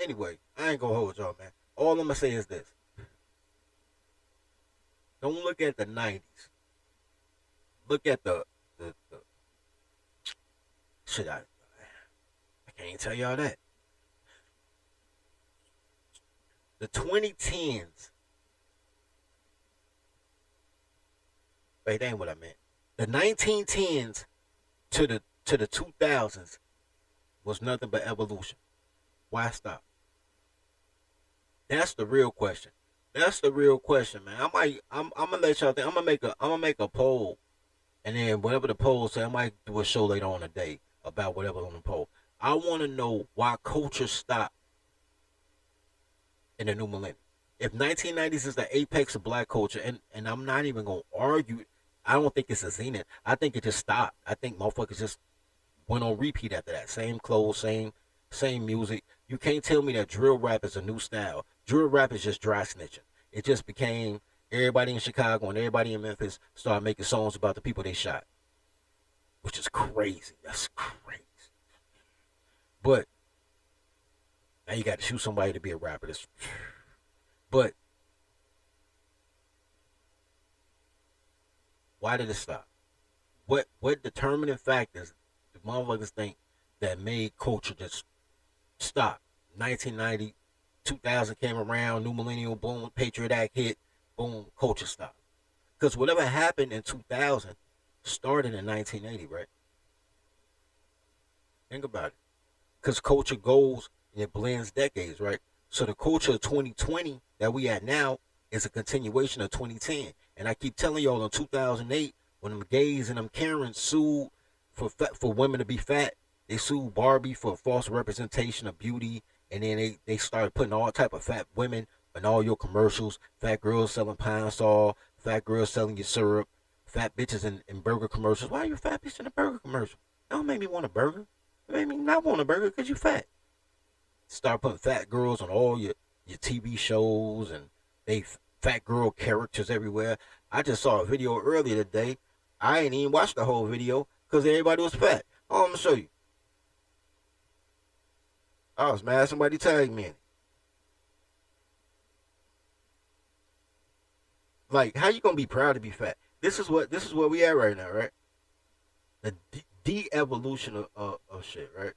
Anyway, I ain't gonna hold y'all, man. All I'm gonna say is this. Don't look at the 90s. Look at the shit. I can't tell y'all that. The 2010s. Wait, that ain't what I meant. The 1910s to the 2000s was nothing but evolution. Why stop? That's the real question. That's the real question, man. I'm gonna let y'all think. I'm gonna make a poll, and then whatever the poll say, I might do a show later on today about whatever on the poll. I want to know why culture stopped in the new millennium. If 1990s is the apex of black culture, and I'm not even gonna argue, I don't think it's a zenith. I think it just stopped. I think motherfuckers just went on repeat after that. Same clothes, same music. You can't tell me that drill rap is a new style. Drill rap is just dry snitching. It just became everybody in Chicago and everybody in Memphis started making songs about the people they shot, which is crazy. That's crazy. But now you got to shoot somebody to be a rapper. But why did it stop? What determining factors do motherfuckers think that made culture just stop? 1990, 2000 came around, new millennial, boom, Patriot Act hit, boom, culture stopped. Because whatever happened in 2000 started in 1980, right? Think about it. Because culture goes and it blends decades, right? So the culture of 2020 that we at now is a continuation of 2010. And I keep telling y'all, in 2008, when them gays and them Karens sued for women to be fat, they sued Barbie for false representation of beauty, and then they started putting all type of fat women in all your commercials. Fat girls selling Pine Sol, fat girls selling your syrup, fat bitches in burger commercials. Why are you a fat bitch in a burger commercial? That don't make me want a burger. It made me not want a burger because you fat. Start putting fat girls on all your TV shows, and they fat girl characters everywhere. I just saw a video earlier today. I ain't even watched the whole video because everybody was fat. Oh, I'm going to show you. I was mad somebody tagged me in it. Like, how you gonna be proud to be fat? This is where we at right now, right? The de-evolution of shit, right?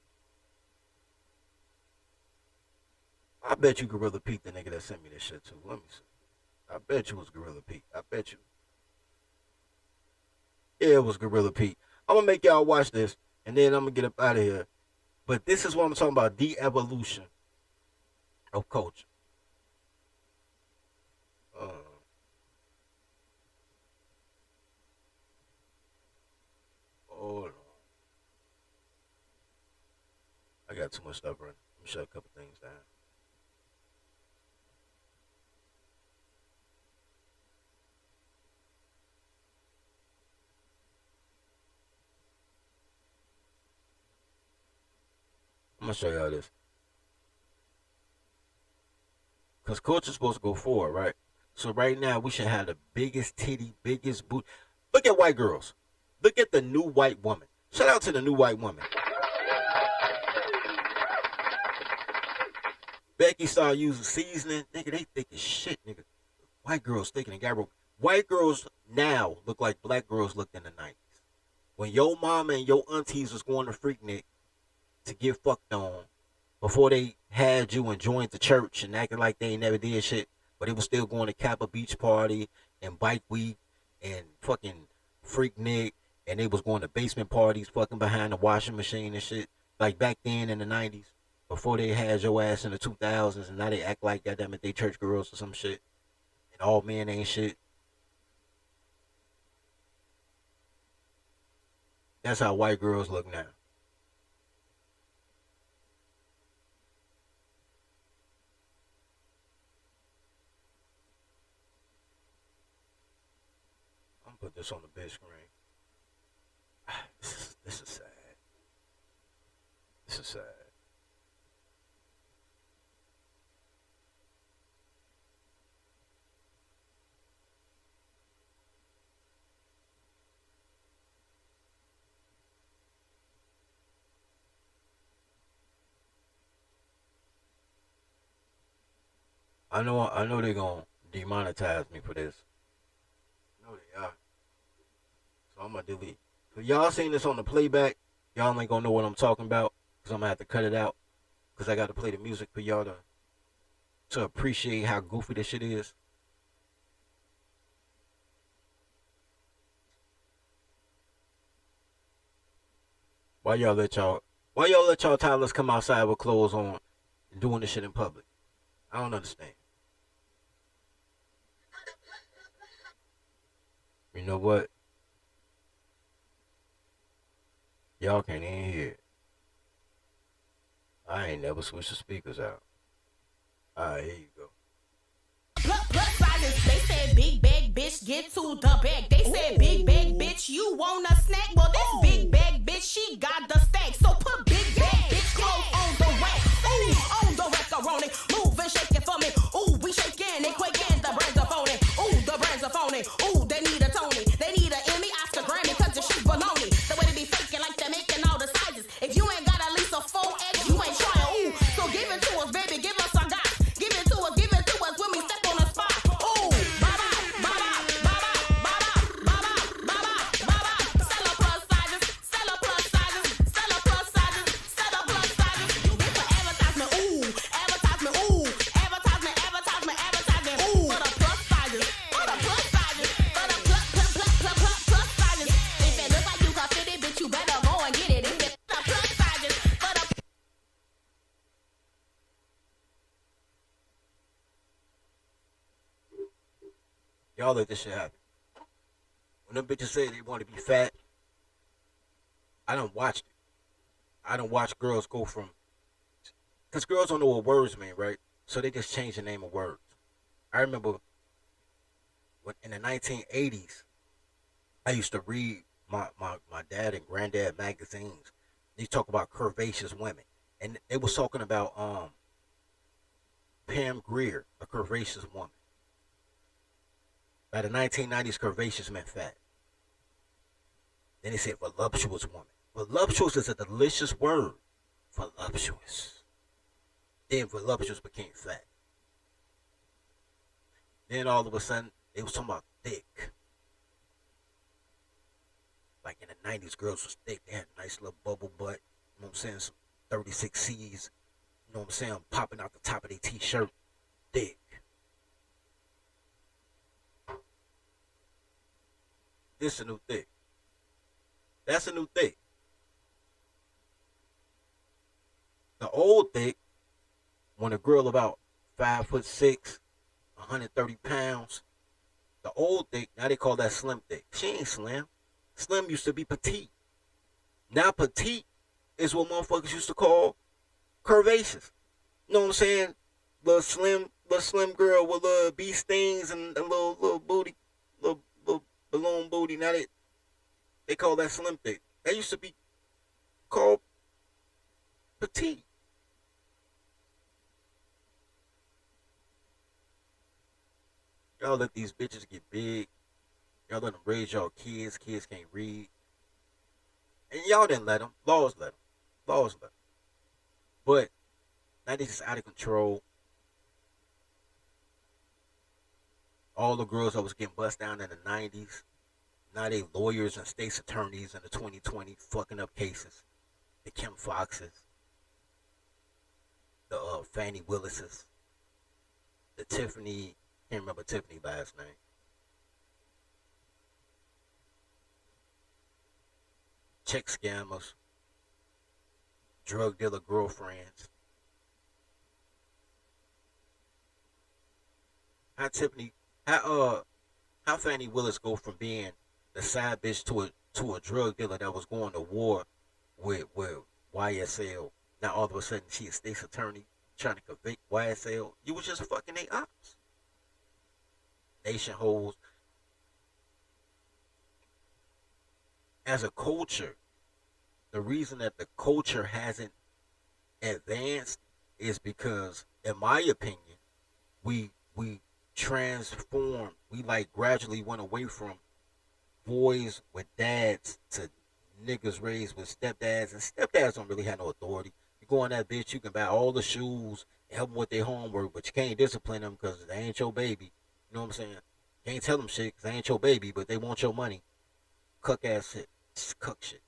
I bet you Gorilla Pete, the nigga that sent me this shit too. Let me see. I bet you it was Gorilla Pete. I bet you. Yeah, it was Gorilla Pete. I'm gonna make y'all watch this, and then I'm gonna get up out of here. But this is what I'm talking about, de-evolution of culture. Hold on. I got too much stuff running. Let me shut a couple things down. I'm going to show y'all this. Because culture's supposed to go forward, right? So right now, we should have the biggest titty, biggest boot. Look at white girls. Look at the new white woman. Shout out to the new white woman. Becky started using seasoning. Nigga, they thick as shit, nigga. White girls thinking and got white girls now look like black girls looked in the 90s. When your mama and your aunties was going to Freaknik to get fucked on before they had you and joined the church and acting like they ain't never did shit. But they was still going to Kappa Beach Party and Bike Week and fucking Freak Nick, and they was going to basement parties fucking behind the washing machine and shit. Like back then in the 90s, before they had your ass in the 2000s, and now they act like goddamn it, they church girls or some shit. And all men ain't shit. That's how white girls look now. I'm gonna put this on the big screen. This is sad. This is sad. I know they're gonna demonetize me for this. I know they are. So I'm gonna delete. So y'all seen this on the playback, y'all ain't gonna know what I'm talking about, because I'm gonna have to cut it out, because I gotta play the music for y'all to appreciate how goofy this shit is. Why y'all let y'all toddlers come outside with clothes on and doing this shit in public? I don't understand. You know what? Y'all can't even hear it. I ain't never switched the speakers out. Alright, here you go. Plus sizes, they said big bag bitch, get to the bag. They said big bag bitch, you want a snack? Well, this big bag bitch, she got the stack. So put big bag bitch clothes on the rack. Ooh, on the macaroni, move and shake it for me. Ooh, we shaking and quaking, the brands are phony. Ooh, the brands are phony. Ooh, they need a Tony, they need a Emmy, Oscar, Grammy, cause the shit baloney. The way they be faking like they're making all the sizes. If you ain't got at least a 4X, you ain't trying. Ooh, so give it to us, baby, give us a guy. Give it to us when we step on the spot. Ooh, ba-ba, ba-ba, ba-ba, ba-ba, ba-ba, ba-ba, ba-ba. Sell a plus sizes, sell a plus sizes, sell a plus sizes, sell a plus sizes. This for advertisement, ooh, advertisement, ooh, advertisement, advertisement, advertisement, ooh. For the plus sizes, for the plus sizes, for the plus sizes. If it look like you can fit it, bitch, you better go and get it. If it the plus sizes, for the Y'all let this shit happen. When them bitches say they want to be fat, I done watched it. I done watched girls go from, because girls don't know what words mean, right? So they just change the name of words. I remember when in the 1980s, I used to read my dad and granddad magazines. They talk about curvaceous women. And they was talking about Pam Grier, a curvaceous woman. By the 1990s, curvaceous meant fat. Then they said voluptuous woman. Voluptuous is a delicious word. Voluptuous. Then voluptuous became fat. Then all of a sudden, they was talking about thick. Like in the 90s, girls was thick. They had a nice little bubble butt. You know what I'm saying? Some 36Cs. You know what I'm saying? Popping out the top of their t-shirt. Thick. This a new thing. That's a new thing. The old thick, when a girl about 5'6", 130 pounds, the old thick, now they call that slim thick. She ain't slim. Slim used to be petite. Now petite is what motherfuckers used to call curvaceous. You know what I'm saying? Little slim girl with little bee stings and a little booty, little balloon booty. Now they call that slim thick. That used to be called petite. Y'all let these bitches get big. Y'all let them raise y'all kids. Kids can't read. And y'all didn't let them. Laws let them. Laws let them. But now they just out of control. All the girls that was getting bust down in the 90s, now they lawyers and state's attorneys in the 2020 fucking up cases. The Kim Foxes, the Fannie Willises, the Tiffany can't remember Tiffany's last name. Check scammers, drug dealer girlfriends. How Fannie Willis go from being the side bitch to a drug dealer that was going to war with YSL. Now all of a sudden she a state's attorney trying to convict YSL. You was just fucking they ops. Nation hoes. As a culture, the reason that the culture hasn't advanced is because, in my opinion, we transformed. We like gradually went away from boys with dads to niggas raised with stepdads, and stepdads don't really have no authority. You go on that bitch, you can buy all the shoes and help them with their homework, but you can't discipline them because they ain't your baby. You know what I'm saying? You can't tell them shit because they ain't your baby, but they want your money. Cuck ass shit. It's cuck shit.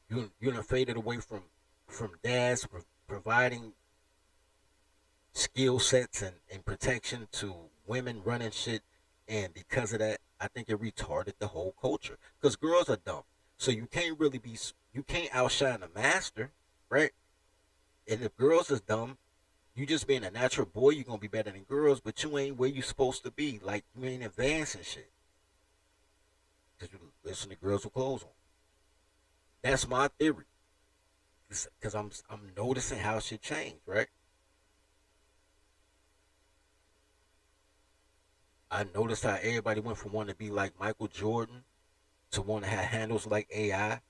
You're done faded away from dads providing skill sets and protection to women running shit, and because of that, I think it retarded the whole culture. Because girls are dumb, so you can't outshine the master, right? And if girls is dumb, you just being a natural boy, you're gonna be better than girls, but you ain't where you supposed to be. Like, you ain't advancing shit. Because you listen to girls with clothes on. That's my theory. Because I'm noticing how shit changed, right? I noticed how everybody went from wanting to be like Michael Jordan to want to have handles like AI.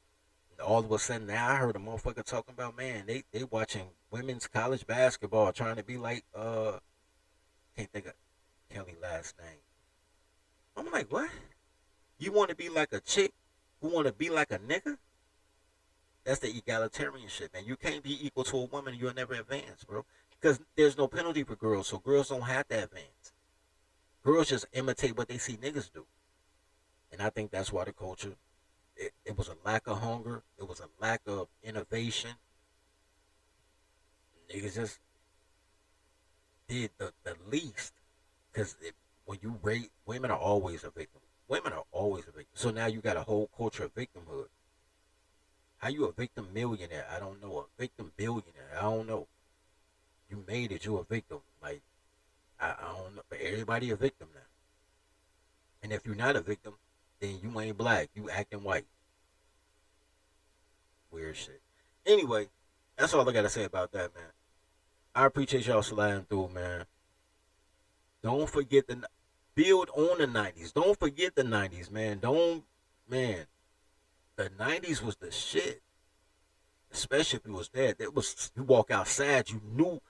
And all of a sudden now I heard a motherfucker talking about, man, they watching women's college basketball trying to be like, can't think of Kelly's last name. I'm like, what? You want to be like a chick who want to be like a nigga? That's the egalitarian shit, man. You can't be equal to a woman, you'll never advance, bro. Because there's no penalty for girls, so girls don't have to advance. Girls just imitate what they see niggas do. And I think that's why the culture, it was a lack of hunger. It was a lack of innovation. Niggas just did the least. Because when you rate, women are always a victim. Women are always a victim. So now you got a whole culture of victimhood. How you a victim millionaire? I don't know. A victim billionaire? I don't know. You made it. You a victim. Like, I don't know. But everybody a victim now. And if you're not a victim, then you ain't black. You acting white. Weird shit. Anyway, that's all I got to say about that, man. I appreciate y'all sliding through, man. Don't forget build on the 90s. Don't forget the 90s, man. The 90s was the shit. Especially if you was there. You walk outside, you knew,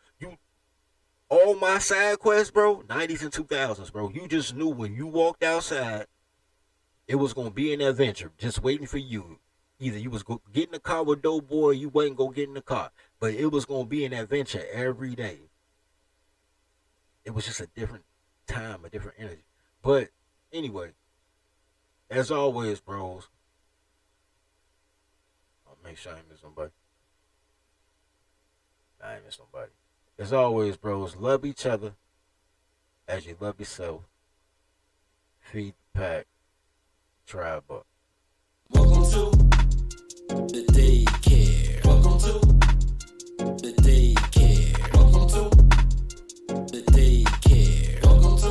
all my side quests, bro, 90s and 2000s, bro. You just knew when you walked outside, it was going to be an adventure just waiting for you. Either you was going to get in the car with Doughboy or you wasn't going to get in the car. But it was going to be an adventure every day. It was just a different time, a different energy. But anyway, as always, bros, I'll make sure I ain't miss nobody. I ain't miss nobody. As always, bros, love each other as you love yourself. Feed the pack. Tribe up. Welcome to the Daycare. Welcome to the Daycare. Welcome to the Daycare. Welcome to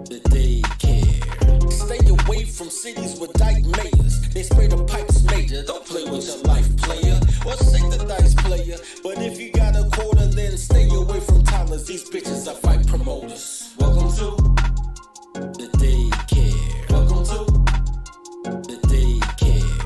the Daycare. Stay away from cities with dyke mayors. They spray the pipes major. Don't play with your life, player. Or shake the dice, player. But if you got a quarter, then stay away from toddlers. These bitches are fight promoters. Welcome to the Daycare. Welcome to the Daycare.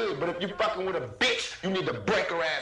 good. But if you fucking with a bitch, you need to break her ass